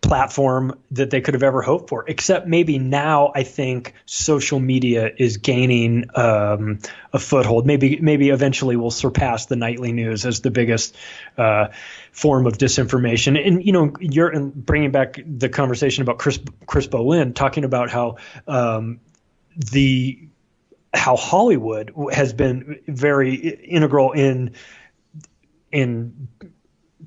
Speaker 10: platform that they could have ever hoped for, except maybe now I think social media is gaining a foothold. Maybe eventually we'll surpass the nightly news as the biggest form of disinformation. And, you're bringing back the conversation about Chris Boleyn, talking about how Hollywood has been very integral in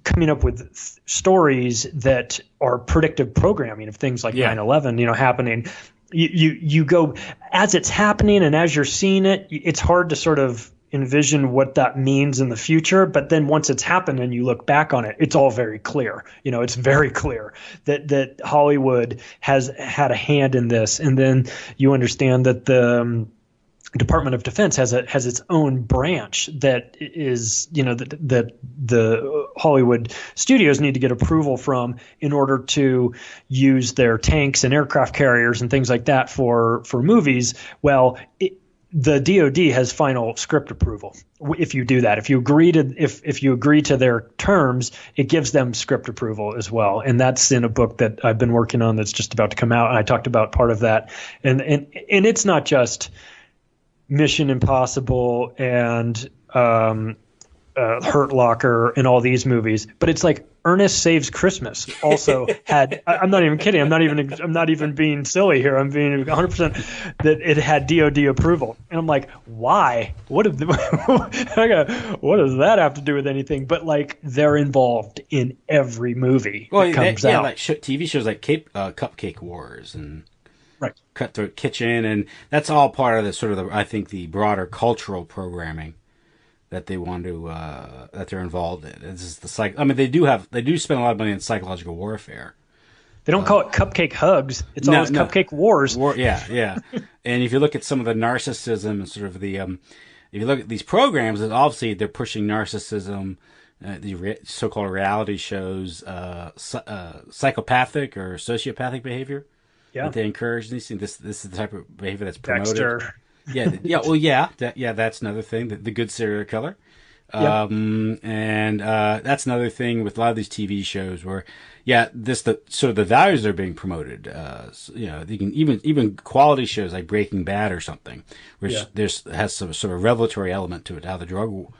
Speaker 10: coming up with stories that are predictive programming of things like 9/11, happening. You go as it's happening, and as you're seeing it, it's hard to sort of envision what that means in the future. But then once it's happened and you look back on it, it's all very clear. It's very clear that Hollywood has had a hand in this. And then you understand that the Department of Defense has its own branch that is, that the Hollywood studios need to get approval from in order to use their tanks and aircraft carriers and things like that for movies. Well, the DoD has final script approval. If you do that, if you agree to their terms, it gives them script approval as well. And that's in a book that I've been working on that's just about to come out. And I talked about part of that. And it's not just Mission Impossible and Hurt Locker and all these movies, but it's like Ernest Saves Christmas also had. I'm not even kidding. I'm not even being silly here. I'm being 100% that it had DoD approval, and I'm like, why? What does that have to do with anything? But like, they're involved in every movie that comes out.
Speaker 9: Like TV shows like Cupcake Wars and.
Speaker 10: Right.
Speaker 9: Cutthroat Kitchen, and that's all part of the sort of I think the broader cultural programming that they want to that they're involved in. This is they do spend a lot of money on psychological warfare.
Speaker 10: They don't call it Cupcake Hugs. It's always Cupcake Wars.
Speaker 9: Yeah. And if you look at some of the narcissism and sort of the if you look at these programs, obviously they're pushing narcissism the so-called reality shows psychopathic or sociopathic behavior.
Speaker 10: Yeah,
Speaker 9: that they encourage these things. This is the type of behavior that's promoted.
Speaker 10: Dexter.
Speaker 9: Yeah. Well, that's another thing. The good serial killer.
Speaker 10: Yep.
Speaker 9: And that's another thing with a lot of these TV shows where, the values are being promoted. You can even quality shows like Breaking Bad or something, which has some sort of revelatory element to it. How the drug,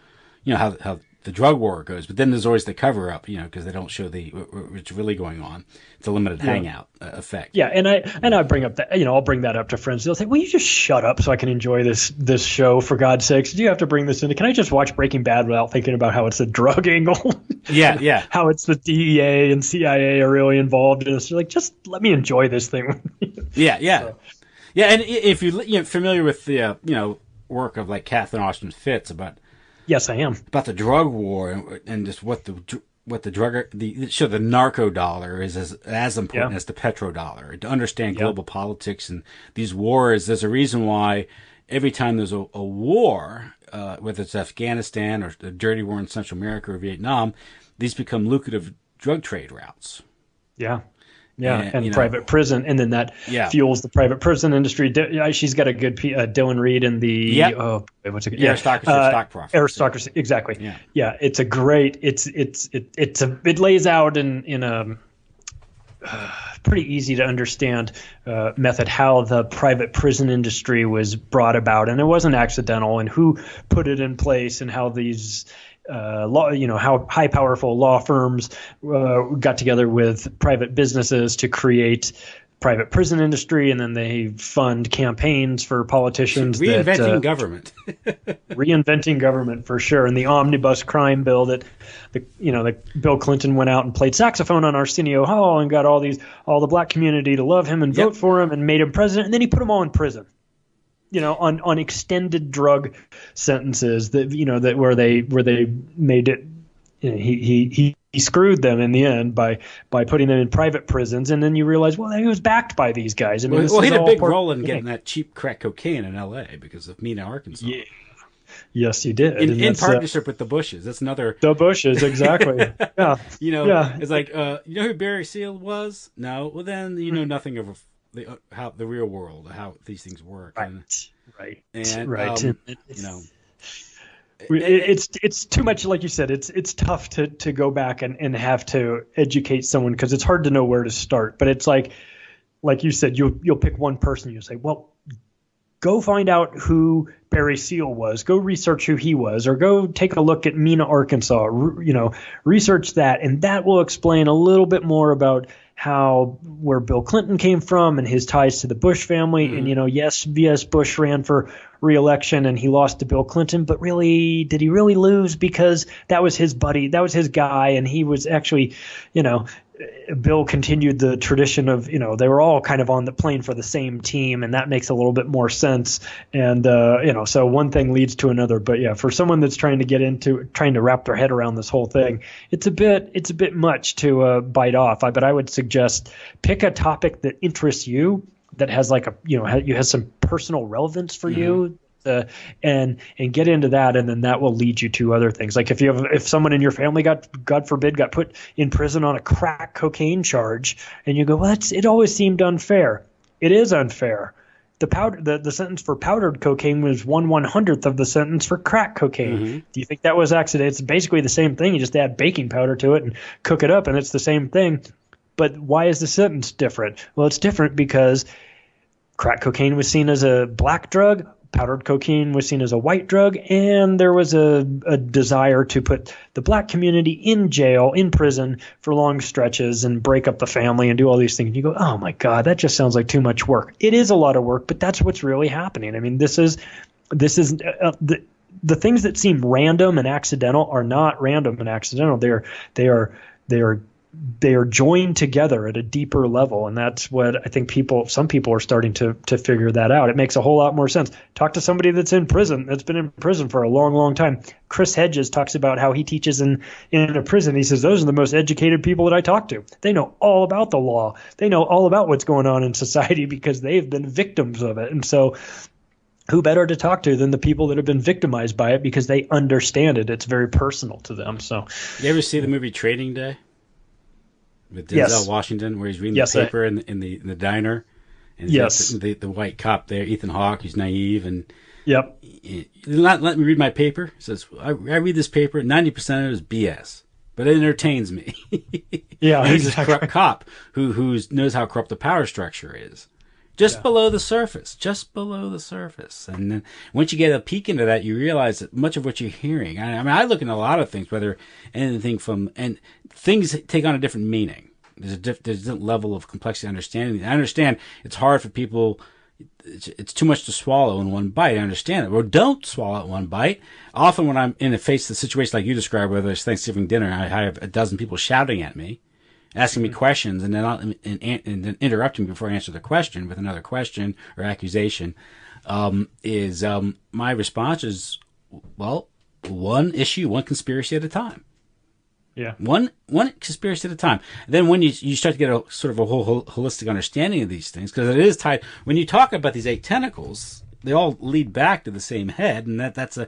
Speaker 9: how the drug war goes, but then there's always the cover up, because they don't show what's really going on. It's a limited hangout effect.
Speaker 10: Yeah, and I bring up that, I'll bring that up to friends. They'll say, "Will you just shut up so I can enjoy this show? For God's sakes, do you have to bring this in? Can I just watch Breaking Bad without thinking about how it's a drug angle?
Speaker 9: Yeah.
Speaker 10: How it's the DEA and CIA are really involved in this? Like, just let me enjoy this thing."
Speaker 9: Yeah. So. Yeah, and if you're familiar with the work of like Catherine Austin Fitts about.
Speaker 10: Yes, I am.
Speaker 9: About the drug war and just what the narco dollar is as important as the petrodollar. To understand global politics and these wars, there's a reason why every time there's a war, whether it's Afghanistan or the dirty war in Central America or Vietnam, these become lucrative drug trade routes.
Speaker 10: Yeah. Yeah, and private prison, and then that fuels the private prison industry. She's got a good Dylan Reed in the what's it?
Speaker 9: Aristocracy of Stock Profits.
Speaker 10: Aristocracy, exactly. Yeah, it's a great. It lays out in a pretty easy to understand method how the private prison industry was brought about, and it wasn't accidental, and who put it in place, and how these. How high powerful law firms got together with private businesses to create private prison industry, and then they fund campaigns for politicians.
Speaker 9: Reinventing government.
Speaker 10: Reinventing government for sure. And the omnibus crime bill that the Bill Clinton went out and played saxophone on Arsenio Hall and got all the black community to love him and vote for him and made him president, and then he put them all in prison. On extended drug sentences that where they made it, he screwed them in the end by putting them in private prisons, and then you realize, well, he was backed by these guys. I mean,
Speaker 9: he had a big role in getting that cheap crack cocaine in L.A. because of Mena, Arkansas.
Speaker 10: Yeah. Yes, he did.
Speaker 9: In partnership with the Bushes. That's another.
Speaker 10: The Bushes, exactly. Yeah.
Speaker 9: It's like, who Barry Seal was? No. Well, then you know nothing of how the real world, how these things work.
Speaker 10: Right. It's too much, like you said. It's tough to go back and have to educate someone because it's hard to know where to start. But it's like you said, you'll pick one person. You'll say, well, go find out who Barry Seal was. Go research who he was, or go take a look at Mena, Arkansas. Research that, and that will explain a little bit more about where Bill Clinton came from and his ties to the Bush family. Mm-hmm. And yes, Bush ran for re-election and he lost to Bill Clinton, but really, did he really lose? Because that was his buddy, that was his guy, and he was actually, Bill continued the tradition of, they were all kind of on the plane for the same team, and that makes a little bit more sense. And, so one thing leads to another. But yeah, for someone that's trying to wrap their head around this whole thing, it's a bit much to bite off. But I would suggest pick a topic that interests you, that has has some personal relevance for you. And get into that, and then that will lead you to other things. Like if someone in your family God forbid got put in prison on a crack cocaine charge, and you go, well, it always seemed unfair. It is unfair. The sentence for powdered cocaine was 1/100th of the sentence for crack cocaine. Mm-hmm. Do you think that was accident? It's basically the same thing. You just add baking powder to it and cook it up, and it's the same thing. But why is the sentence different? Well, it's different because crack cocaine was seen as a black drug. Powdered cocaine was seen as a white drug, and there was a desire to put the black community in jail, in prison for long stretches and break up the family and do all these things. And you go, oh my God, that just sounds like too much work. It is a lot of work, but that's what's really happening. I mean, this is the things that seem random and accidental are not random and accidental. They are joined together at a deeper level, and that's what I think some people are starting to figure that out. It makes a whole lot more sense. Talk to somebody that's in prison, that's been in prison for a long, long time. Chris Hedges talks about how he teaches in a prison. He says, those are the most educated people that I talk to. They know all about the law. They know all about what's going on in society because they've been victims of it. And so who better to talk to than the people that have been victimized by it, because they understand it. It's very personal to them. So,
Speaker 9: you ever see the movie Trading Day with Denzel Washington, where he's reading the paper in the diner, and the white cop there, Ethan Hawke, who's naive and not let me read my paper. He says, I read this paper, 90% of it is BS, but it entertains me. He's a corrupt cop who knows how corrupt the power structure is. Just below the surface. And then once you get a peek into that, you realize that much of what you're hearing, I look into a lot of things, whether anything and things take on a different meaning. There's a different level of complexity understanding. I understand it's hard for people. It's too much to swallow in one bite. I understand it. Or don't swallow it in one bite. Often when I'm in the face of the situation like you described, whether it's Thanksgiving dinner, I have a dozen people shouting at me, asking me questions, and then interrupting me before I answer the question with another question or accusation, my response is, well, one issue, one conspiracy at a time.
Speaker 10: Yeah.
Speaker 9: One conspiracy at a time. Then when you start to get a sort of a whole holistic understanding of these things, because it is tied. When you talk about these 8 tentacles, they all lead back to the same head, and that's an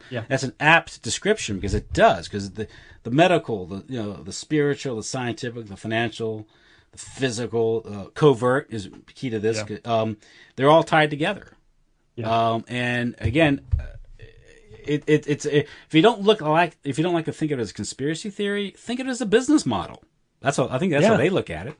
Speaker 9: apt description, because it does, because the medical, the spiritual, the scientific, the financial, the physical, covert is key to this. Yeah. They're all tied together. Yeah. And again, it's if you don't like to think of it as a conspiracy theory, think of it as a business model. That's all. I think that's how they look at it.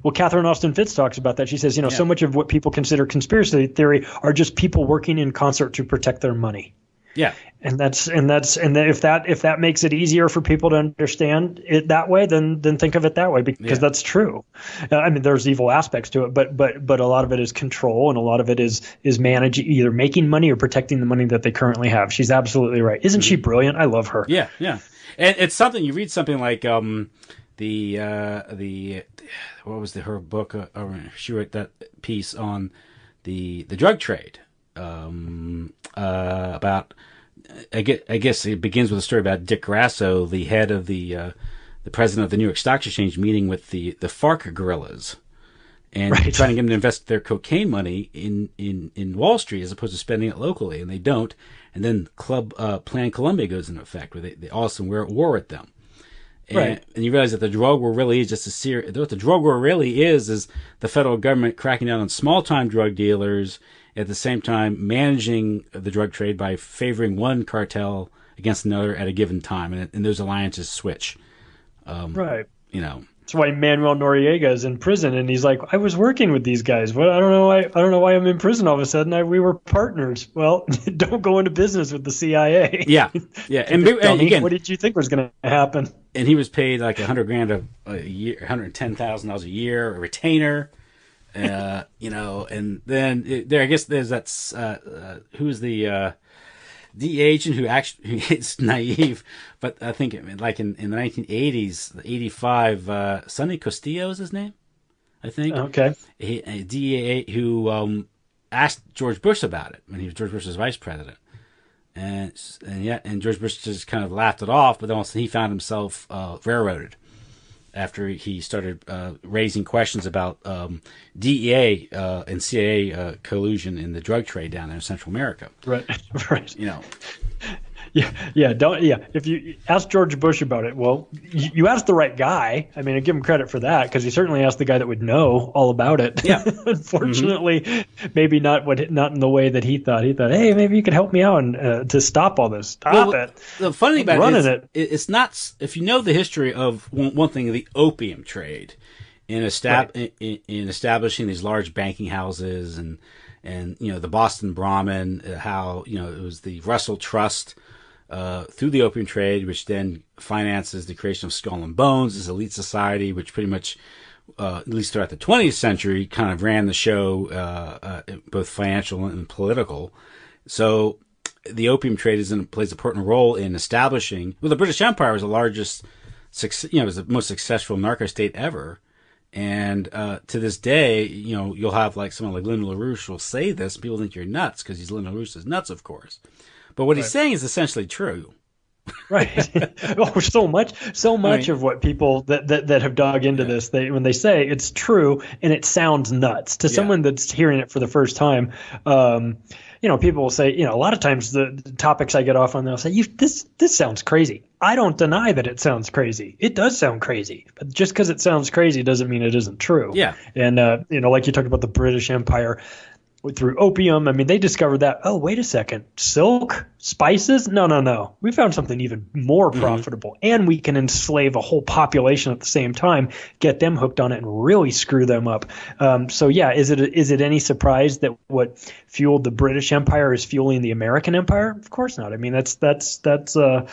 Speaker 10: Well, Catherine Austin Fitts talks about that. She says, so much of what people consider conspiracy theory are just people working in concert to protect their money.
Speaker 9: Yeah.
Speaker 10: And if that makes it easier for people to understand it that way, then think of it that way, because that's true. There's evil aspects to it, but a lot of it is control, and a lot of it is managing, either making money or protecting the money that they currently have. She's absolutely right. Isn't she brilliant? I love her.
Speaker 9: Yeah. Yeah. And it's something you read something like, what was her book? She wrote that piece on the drug trade, about. I guess it begins with a story about Dick Grasso, the head of the president of the New York Stock Exchange, meeting with the FARC guerrillas, and trying to get them to invest their cocaine money in Wall Street as opposed to spending it locally, and they don't. And then Plan Colombia goes into effect, where they also were at war with them. And you realize that the drug war really is just what the drug war really is the federal government cracking down on small-time drug dealers, at the same time managing the drug trade by favoring one cartel against another at a given time, and those alliances switch.
Speaker 10: That's why Manuel Noriega is in prison, and he's like, I was working with these guys. Well, I don't know why I'm in prison all of a sudden. We were partners. Well, don't go into business with the CIA.
Speaker 9: Yeah. And again,
Speaker 10: what did you think was going to happen?
Speaker 9: And he was paid like $100,000 a year, $110,000 a year, a retainer. And then I guess there's that who's the DEA agent who actually is naive, but I think like in the 1980s, the 85, Sonny Castillo is his name, I think.
Speaker 10: Okay.
Speaker 9: A DEA who asked George Bush about it when George Bush was vice president, and George Bush just kind of laughed it off, but then also he found himself railroaded after he started raising questions about DEA and CIA collusion in the drug trade down there in Central America.
Speaker 10: Right. If you ask George Bush about it, well, you asked the right guy. I mean, I give him credit for that, because he certainly asked the guy that would know all about it. Yeah. Unfortunately, maybe not in the way that he thought. He thought, hey, maybe you could help me out and to stop all this. Stop it.
Speaker 9: The funny thing about it is, it's not. If you know the history of one thing, the opium trade, in establishing these large banking houses and the Boston Brahmin, how it was the Russell Trust. Through the opium trade, which then finances the creation of Skull and Bones, this elite society, which pretty much, at least throughout the 20th century, kind of ran the show, both financial and political. So the opium trade plays an important role in establishing. Well, the British Empire was the largest, was the most successful narco state ever. And to this day, you'll have like someone like Lyndon LaRouche will say this. People think you're nuts because Lyndon LaRouche is nuts, of course. But what he's saying is essentially true.
Speaker 10: Right. So much of what people that have dug into this, when they say it's true and it sounds nuts to someone that's hearing it for the first time, people will say, a lot of times the topics I get off on, they'll say, this sounds crazy. I don't deny that it sounds crazy. It does sound crazy, but just because it sounds crazy doesn't mean it isn't true.
Speaker 9: Yeah.
Speaker 10: And, like you talked about the British Empire through opium. I mean, they discovered that, oh, wait a second, silk, spices? No. We found something even more profitable, and we can enslave a whole population at the same time, get them hooked on it, and really screw them up. So yeah, is it any surprise that what fueled the British Empire is fueling the American Empire? Of course not. I mean, that's a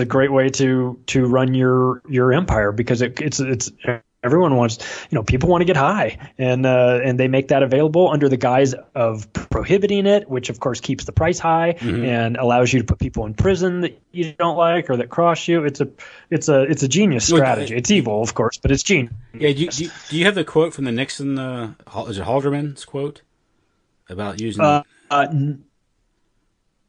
Speaker 10: great way to run your empire, because it's everyone wants, people want to get high, and they make that available under the guise of prohibiting it, which of course keeps the price high and allows you to put people in prison that you don't like or that cross you. It's a genius strategy. It's evil, of course, but it's genius.
Speaker 9: Yeah. Do you have the quote from the Nixon? Is it Haldeman's quote about using?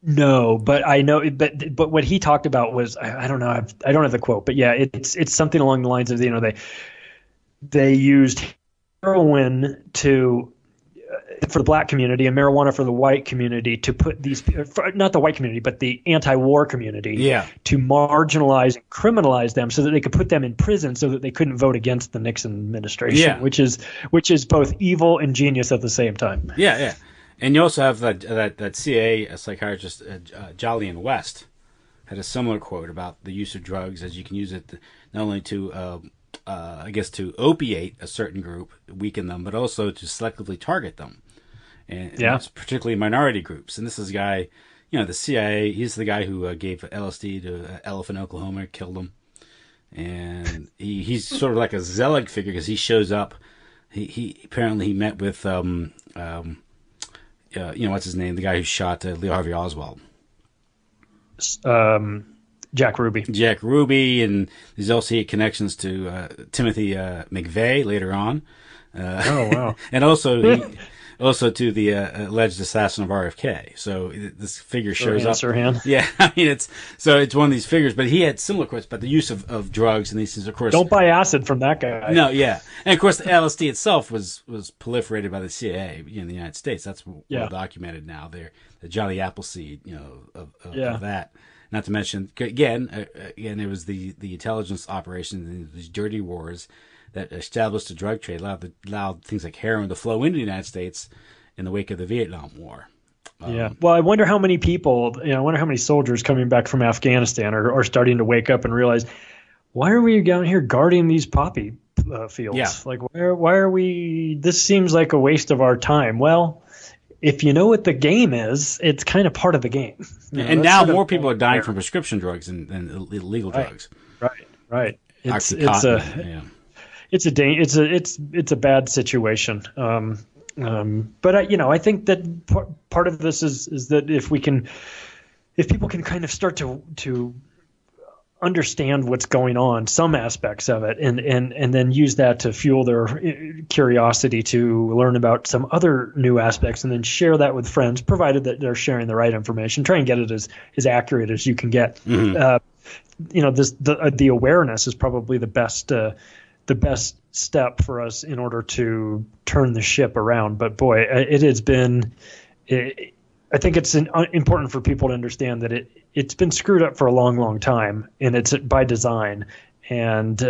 Speaker 10: No, but I know. But what he talked about was, I don't know. I don't have the quote, but yeah, it's something along the lines of, they used heroin for the black community and marijuana for the white community to put not the white community, but the anti-war community, to marginalize and criminalize them so that they could put them in prison so that they couldn't vote against the Nixon administration, which is both evil and genius at the same time.
Speaker 9: Yeah. And you also have that CIA psychiatrist, Jolyon West, had a similar quote about the use of drugs, as you can use it not only to to opiate a certain group, weaken them, but also to selectively target them. And that's particularly minority groups. And this is a guy, the CIA, he's the guy who gave LSD to an elephant in Oklahoma, killed him. And he's sort of like a Zelig figure, because he shows up. He apparently met with, what's his name? The guy who shot Lee Harvey Oswald.
Speaker 10: Jack Ruby, and there's also connections to
Speaker 9: Timothy McVeigh later on.
Speaker 10: Oh wow!
Speaker 9: And also to the alleged assassin of RFK. So this figure shows up.
Speaker 10: Sirhan.
Speaker 9: Yeah, I mean it's one of these figures, but he had similar quotes about the use of drugs and these things. Of course,
Speaker 10: don't buy acid from that guy.
Speaker 9: No, yeah, and of course the LSD itself was proliferated by the CIA in the United States. That's well documented now. There, the Johnny Appleseed, of that. Not to mention, again, it was the intelligence operations, these dirty wars that established the drug trade, allowed things like heroin to flow into the United States in the wake of the Vietnam War.
Speaker 10: Well, I wonder how many people, I wonder how many soldiers coming back from Afghanistan are starting to wake up and realize, why are we down here guarding these poppy fields?
Speaker 9: Yeah.
Speaker 10: Like, why are we? This seems like a waste of our time. Well, if you know what the game is, it's kind of part of the game.
Speaker 9: And now more people are dying from prescription drugs than illegal drugs.
Speaker 10: Right. It's a bad situation. But I think that part of this is that if people can kind of start to understand what's going on, some aspects of it, and then use that to fuel their curiosity to learn about some other new aspects, and then share that with friends, provided that they're sharing the right information. Try and get it as accurate as you can get. The awareness is probably the best step for us in order to turn the ship around. But boy, it has been. I think it's important for people to understand that it's been screwed up for a long, long time, and it's by design. And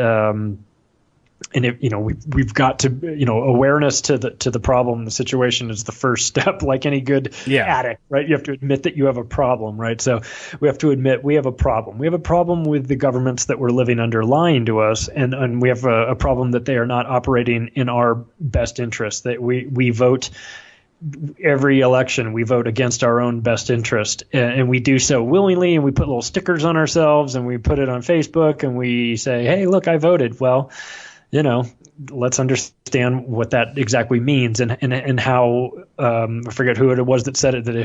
Speaker 10: we've got to, awareness to the problem, the situation is the first step. Like any good addict, right? You have to admit that you have a problem, right? So we have to admit we have a problem. We have a problem with the governments that we're living under lying to us, and we have a problem that they are not operating in our best interest. That we vote. Every election, we vote against our own best interest, and we do so willingly, and we put little stickers on ourselves, and we put it on Facebook, and we say, hey, look, I voted. Well, let's understand what that exactly means, and how, I forget who it was that said it, that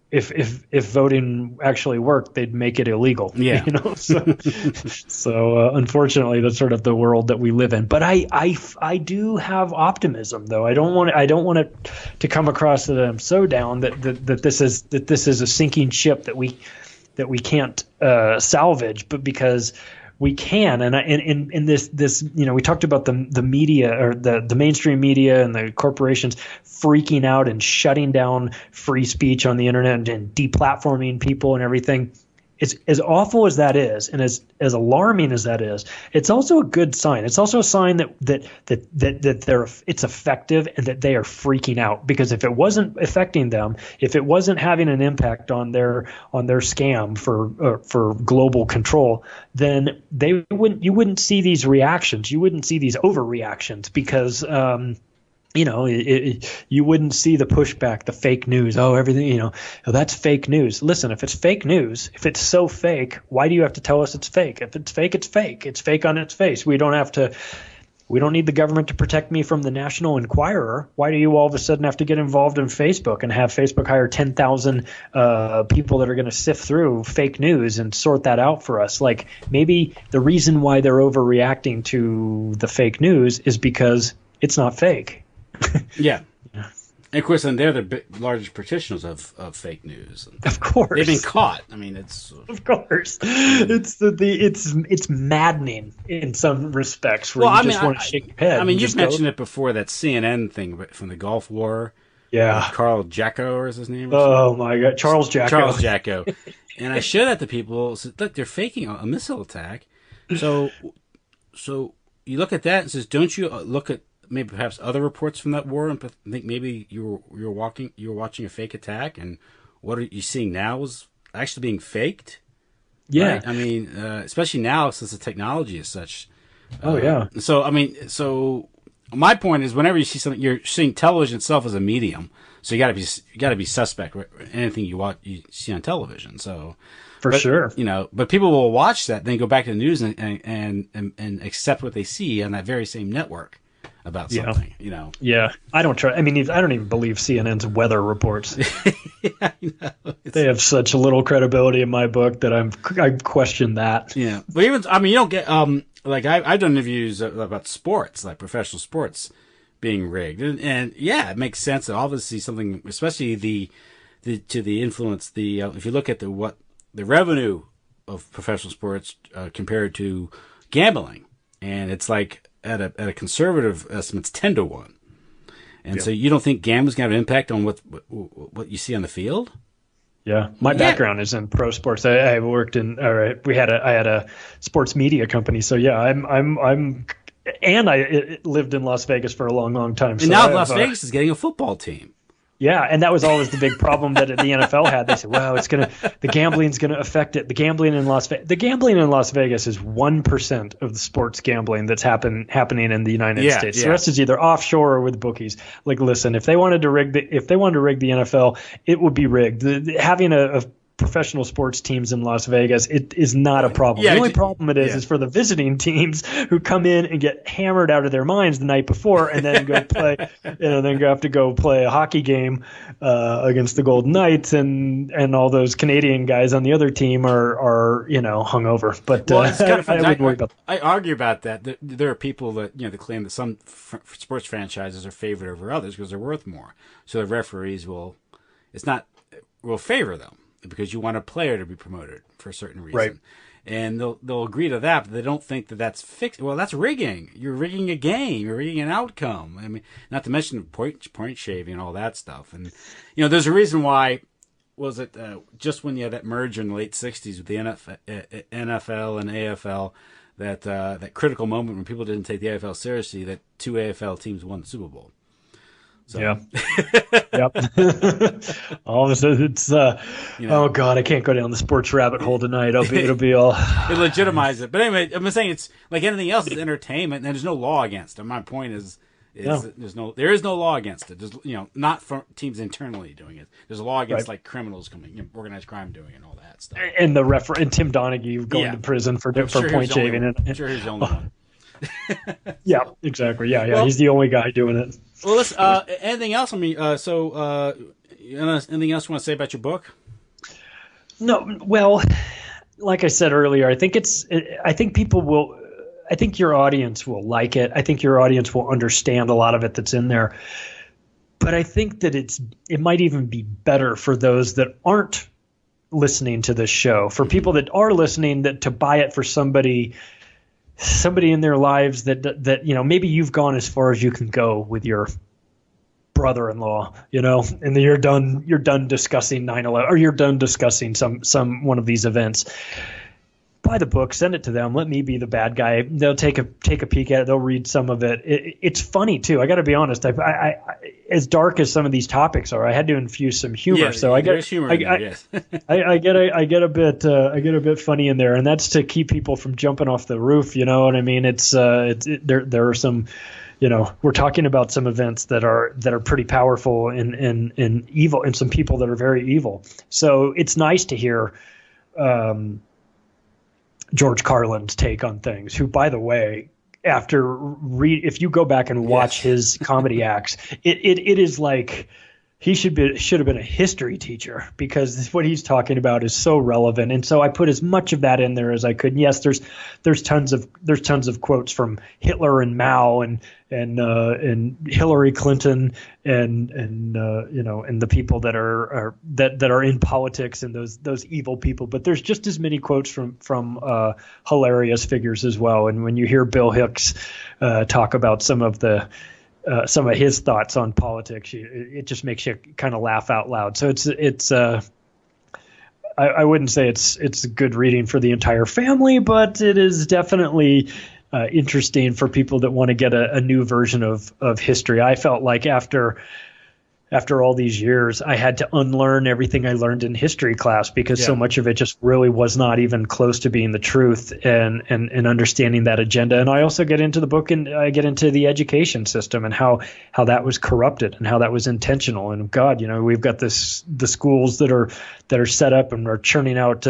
Speaker 10: if voting actually worked, they'd make it illegal.
Speaker 9: Yeah.
Speaker 10: So unfortunately, that's sort of the world that we live in. But I do have optimism, though. I don't want it to come across that I'm so down that this is a sinking ship that we can't salvage. But because we can. And in this, we talked about the media, or the mainstream media and the corporations freaking out and shutting down free speech on the internet and deplatforming people and everything. It's as awful as that is, and as alarming as that is, it's also a good sign. It's also a sign that it's effective and that they are freaking out. Because if it wasn't affecting them, if it wasn't having an impact on their scam for global control, then you wouldn't see these reactions. You wouldn't see these overreactions because you wouldn't see the pushback, the fake news. Oh, everything, that's fake news. Listen, if it's fake news, if it's so fake, why do you have to tell us it's fake? If it's fake, it's fake. It's fake on its face. We don't need the government to protect me from the National Enquirer. Why do you all of a sudden have to get involved in Facebook and have Facebook hire 10,000 people that are going to sift through fake news and sort that out for us? Like, maybe the reason why they're overreacting to the fake news is because it's not fake.
Speaker 9: Yeah. And of course, then they're the largest practitioners of fake news.
Speaker 10: Of course,
Speaker 9: they've been caught. I mean, it's
Speaker 10: of course, it's maddening in some respects. Where you just want to shake your head.
Speaker 9: I mean, you've mentioned it before, that CNN thing from the Gulf War.
Speaker 10: Yeah,
Speaker 9: Carl Jacko, or is his name?
Speaker 10: Oh my God, Charles Jacko. And I showed that to people. Said, look, they're faking a missile attack. So you look at that and says, don't you look at maybe perhaps other reports from that war and think maybe you were watching a fake attack, and what are you seeing now is actually being faked? Yeah,
Speaker 9: right? I mean, especially now since the technology is such.
Speaker 10: Yeah.
Speaker 9: So my point is, whenever you see something, you're seeing television itself as a medium, so you got to be suspect with anything you see on television. So.
Speaker 10: Sure.
Speaker 9: But people will watch that, then go back to the news and accept what they see on that very same network about something,
Speaker 10: Yeah, I don't try. I mean, I don't even believe CNN's weather reports.
Speaker 9: Yeah,
Speaker 10: they have such little credibility in my book that I question that.
Speaker 9: Yeah, but even you don't get like I've done interviews about sports, like professional sports being rigged, and yeah, it makes sense that obviously something, especially the influence if you look at the revenue of professional sports compared to gambling, and it's like. At a conservative estimate, it's 10-1, and so you don't think gambling's going to have an impact on what you see on the field?
Speaker 10: Yeah, my background is in pro sports. I worked in. I had a sports media company, so yeah, and I lived in Las Vegas for a long time.
Speaker 9: And now Las Vegas is getting a football team.
Speaker 10: Yeah, and that was always the big problem that the NFL had. They said, "Well, the gambling's going to affect it." The gambling in Las Vegas is 1% of the sports gambling that's happening in the United States. The rest is either offshore or with bookies. Like, listen, if they wanted to rig the NFL, it would be rigged. Having a professional sports teams in Las Vegas, it is not a problem. The only problem it is for the visiting teams who come in and get hammered out of their minds the night before, and then go play, then have to go play a hockey game against the Golden Knights, and all those Canadian guys on the other team are hungover. But
Speaker 9: it's kind of funny.
Speaker 10: I wouldn't worry about that.
Speaker 9: I argue about that. There are people that that claim that some sports franchises are favored over others because they're worth more. So the referees will favor them, because you want a player to be promoted for a certain reason.
Speaker 10: Right.
Speaker 9: And they'll agree to that, but they don't think that that's fixed. Well, that's rigging. You're rigging a game. You're rigging an outcome. I mean, not to mention point shaving and all that stuff. And, there's a reason why, was it just when you had that merger in the late 60s with the NFL and AFL, that critical moment when people didn't take the AFL seriously, that 2 AFL teams won the Super Bowl. So.
Speaker 10: Yeah. Yep. All of a sudden, it's oh God, I can't go down the sports rabbit hole tonight. It'll be all.
Speaker 9: It legitimizes it, but anyway, I'm saying it's like anything else. It's entertainment, and there's no law against it. My point is there is no law against it. There's not for teams internally doing it. There's a law against like criminals coming, organized crime doing it, and all that stuff.
Speaker 10: And and Tim Donaghy going to prison for point shaving.
Speaker 9: I'm sure he's the only one.
Speaker 10: Yeah, exactly. Yeah, well, he's the only guy doing it.
Speaker 9: Well, listen, anything else? I mean, anything else you want to say about your book?
Speaker 10: No. Well, like I said earlier, I think your audience will like it. I think your audience will understand a lot of it that's in there. But I think that it might even be better for those that aren't listening to this show. For people that are listening, that to buy it for somebody in their lives that maybe you've gone as far as you can go with your brother-in-law, and then you're done discussing 9/11, or you're done discussing some one of these events. Buy the book, send it to them. Let me be the bad guy. They'll take a peek at it. They'll read some of it. It's funny too. I got to be honest. I as dark as some of these topics are, I had to infuse some humor.
Speaker 9: Yeah,
Speaker 10: so I get
Speaker 9: humor in there, yes.
Speaker 10: I get a bit funny in there, and that's to keep people from jumping off the roof. You know what I mean? There are some. We're talking about some events that are pretty powerful and evil, and some people that are very evil. So it's nice to hear George Carlin's take on things, who, by the way, if you go back and watch his comedy acts, it is like he should have been a history teacher, because what he's talking about is so relevant. And so I put as much of that in there as I could. And yes, there's tons of quotes from Hitler and Mao and Hillary Clinton and the people that are in politics, and those evil people. But there's just as many quotes from hilarious figures as well. And when you hear Bill Hicks talk about some of his thoughts on politics, it just makes you kind of laugh out loud. So I wouldn't say it's good reading for the entire family, but it is definitely interesting for people that want to get a new version of history. I felt like after all these years, I had to unlearn everything I learned in history class, because so much of it just really was not even close to being the truth, and understanding that agenda. And I also get into the book, and I get into the education system and how that was corrupted and how that was intentional. And God, we've got the schools that are set up and are churning out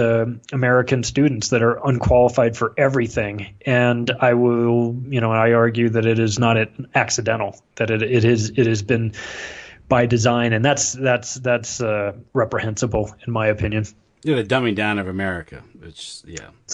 Speaker 10: American students that are unqualified for everything. And I argue that it is not accidental, that it has been by design, and that's reprehensible in my opinion.
Speaker 9: The dumbing down of America. It's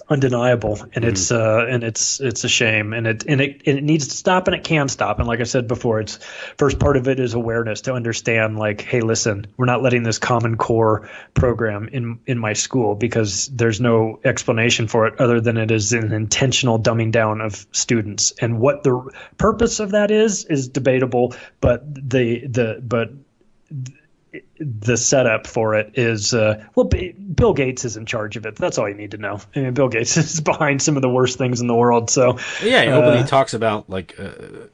Speaker 10: undeniable, and it's a shame, and it needs to stop, and it can stop. And like I said before, it's first part of it is awareness, to understand, like, hey, listen, we're not letting this Common Core program in my school, because there's no explanation for it other than it is an intentional dumbing down of students. And what the purpose of that is debatable, but the setup for it is Bill Gates is in charge of it. That's all you need to know. I mean, Bill Gates is behind some of the worst things in the world. So
Speaker 9: he openly talks about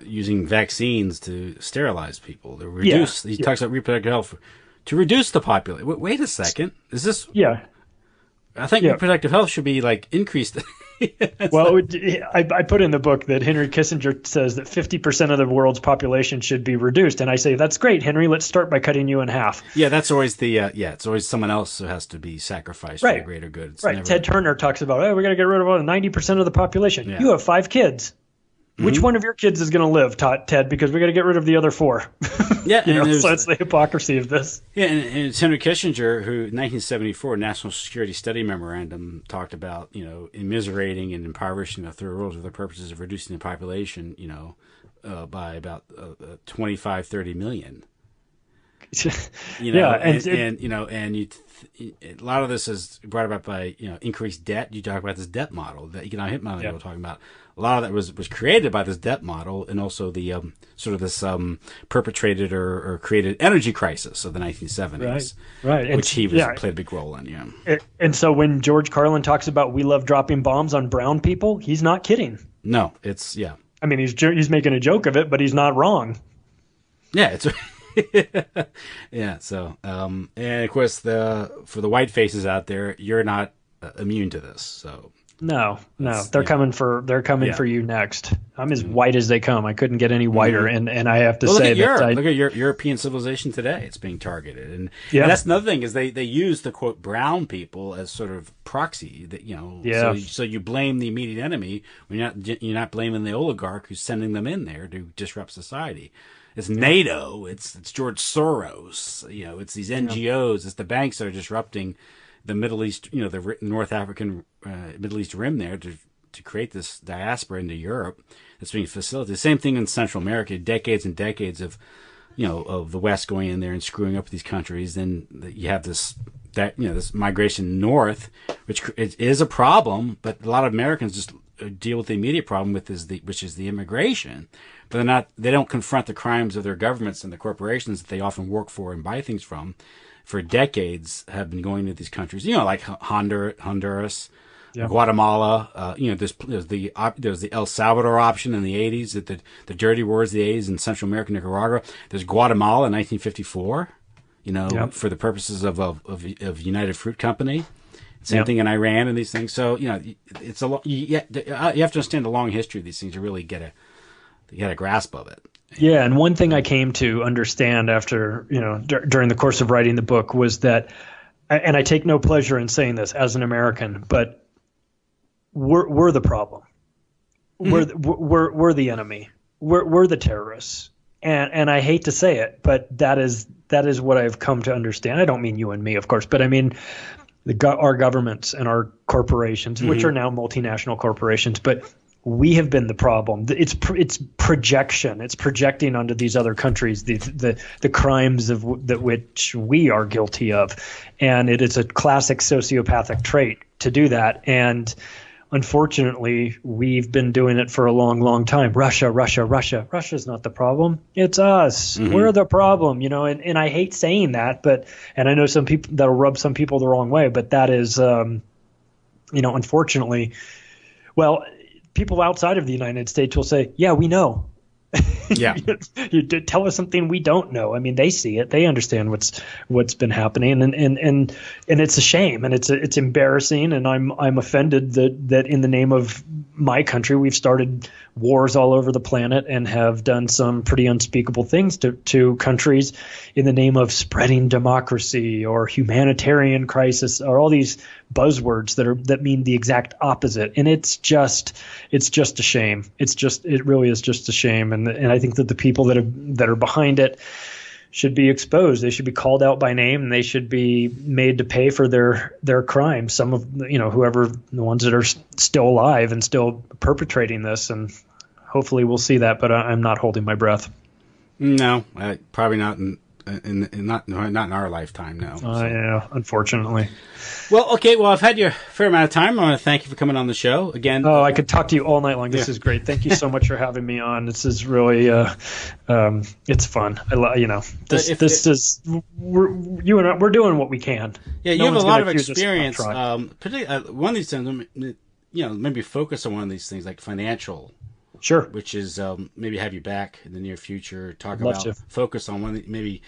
Speaker 9: using vaccines to sterilize people. He talks about reproductive health to reduce the population. Wait a second, is this?
Speaker 10: Yeah,
Speaker 9: I think reproductive health should be increased.
Speaker 10: Well, I put in the book that Henry Kissinger says that 50% of the world's population should be reduced. And I say, that's great, Henry. Let's start by cutting you in half.
Speaker 9: Yeah, that's always it's always someone else who has to be sacrificed for the greater good. It's never...
Speaker 10: Ted Turner talks about, we got to get rid of 90% of the population. Yeah. You have 5 kids. Mm-hmm. Which one of your kids is going to live, Ted? Because we got to get rid of the other 4.
Speaker 9: Yeah,
Speaker 10: so that's the hypocrisy of this.
Speaker 9: Yeah, and it's Henry Kissinger who, in 1974, National Security Study Memorandum talked about, immiserating and impoverishing the third world for the purposes of reducing the population, by about 25-30 million. A lot of this is brought about by increased debt. You talk about this debt model, the economic hitman that we're talking about. A lot of that was created by this debt model, and also the sort of this perpetrated or created energy crisis of the 1970s,
Speaker 10: right?
Speaker 9: Which he played a big role in. Yeah,
Speaker 10: and so when George Carlin talks about we love dropping bombs on brown people, he's not kidding.
Speaker 9: No, it's
Speaker 10: I mean, he's making a joke of it, but he's not wrong.
Speaker 9: Yeah, it's. Yeah. So, and of course, for the white faces out there, you're not immune to this. So
Speaker 10: no, they're coming for you next. I'm as white as they come. I couldn't get any whiter, and I have to say
Speaker 9: look at European civilization today. It's being targeted, and that's another thing is they use the quote brown people as sort of proxy that So you blame the immediate enemy when you're not blaming the oligarch who's sending them in there to disrupt society. It's NATO. It's George Soros. It's these NGOs. It's the banks that are disrupting the Middle East. The North African Middle East rim there to create this diaspora into Europe that's being facilitated. Same thing in Central America. Decades and decades of the West going in there and screwing up these countries. Then you have this that this migration north, which is a problem, but a lot of Americans just deal with the immediate problem which is the immigration, but they don't confront the crimes of their governments and the corporations that they often work for and buy things from for decades have been going to these countries, like Honduras, Guatemala. There's the El Salvador option in the 80s, the dirty wars of the 80s in Central America, Nicaragua. There's Guatemala in 1954, for the purposes of United Fruit Company. Same thing in Iran and these things. So, it's you have to understand the long history of these things to really get a grasp of it.
Speaker 10: Yeah, and one thing I came to understand after, during the course of writing the book was that, and I take no pleasure in saying this as an American, but we're the problem. Mm-hmm. We're the enemy. We're the terrorists. And I hate to say it, but that is what I've come to understand. I don't mean you and me, of course, but I mean our governments and our corporations, which are now multinational corporations, but we have been the problem. It's projection. It's projecting onto these other countries the crimes that which we are guilty of, and it is a classic sociopathic trait to do that. And unfortunately, we've been doing it for a long, long time. Russia. Russia's not the problem. It's us. Mm-hmm. We're the problem, and I hate saying that, and I know some people that'll rub some people the wrong way, but that is, unfortunately, well, people outside of the United States will say, yeah, we know.
Speaker 9: Yeah.
Speaker 10: You tell us something we don't know. I mean, they see it. They understand what's been happening, and it's a shame, and it's embarrassing, and I'm offended that in the name of my country we've started wars all over the planet and have done some pretty unspeakable things to countries in the name of spreading democracy or humanitarian crisis, or all these buzzwords that mean the exact opposite. And it's just a shame. It really is just a shame. And I think that the people that are behind it should be exposed. They should be called out by name, and they should be made to pay for their crimes. Some of whoever, the ones that are still alive and still perpetrating this, and hopefully we'll see that. But I'm not holding my breath.
Speaker 9: No, probably not not in our lifetime. No.
Speaker 10: Yeah, unfortunately.
Speaker 9: Well, okay. Well, I've had you a fair amount of time. I want to thank you for coming on the show again.
Speaker 10: Oh, I could talk to you all night long. This is great. Thank you so much for having me on. This is really, it's fun. We're doing what we can.
Speaker 9: Yeah, you have a lot of experience. Particularly one of these things, maybe focus on one of these things like financial.
Speaker 10: Sure.
Speaker 9: Which is maybe have you back in the near future. Focus on one. Maybe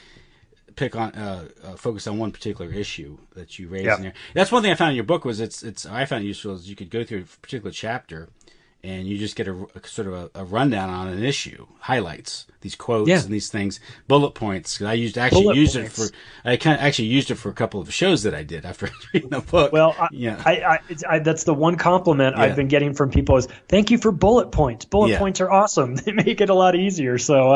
Speaker 9: focus on one particular issue that you raised in there. That's one thing I found in your book was I found it useful is you could go through a particular chapter and you just get a sort of a rundown on an issue, highlights, these quotes and these things, bullet points. 'Cause I used it for a couple of shows that I did after reading the book.
Speaker 10: Well, that's the one compliment I've been getting from people is thank you for bullet points. Bullet points are awesome. They make it a lot easier. So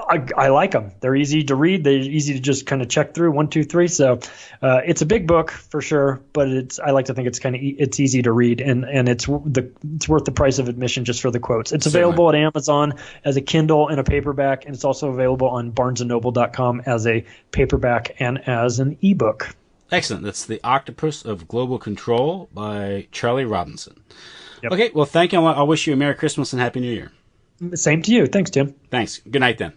Speaker 10: I like them. They're easy to read. They're easy to just kind of check through 1, 2, 3. So it's a big book for sure, but I like to think it's it's easy to read, and it's worth the price of admission just for the quotes. It's available at Amazon as a Kindle and a paperback, and it's also available on BarnesandNoble.com as a paperback and as an ebook.
Speaker 9: Excellent. That's The Octopus of Global Control by Charlie Robinson.
Speaker 10: Yep.
Speaker 9: Okay. Well, thank you. I'll wish you a Merry Christmas and Happy New Year.
Speaker 10: Same to you. Thanks, Tim.
Speaker 9: Thanks. Good night then.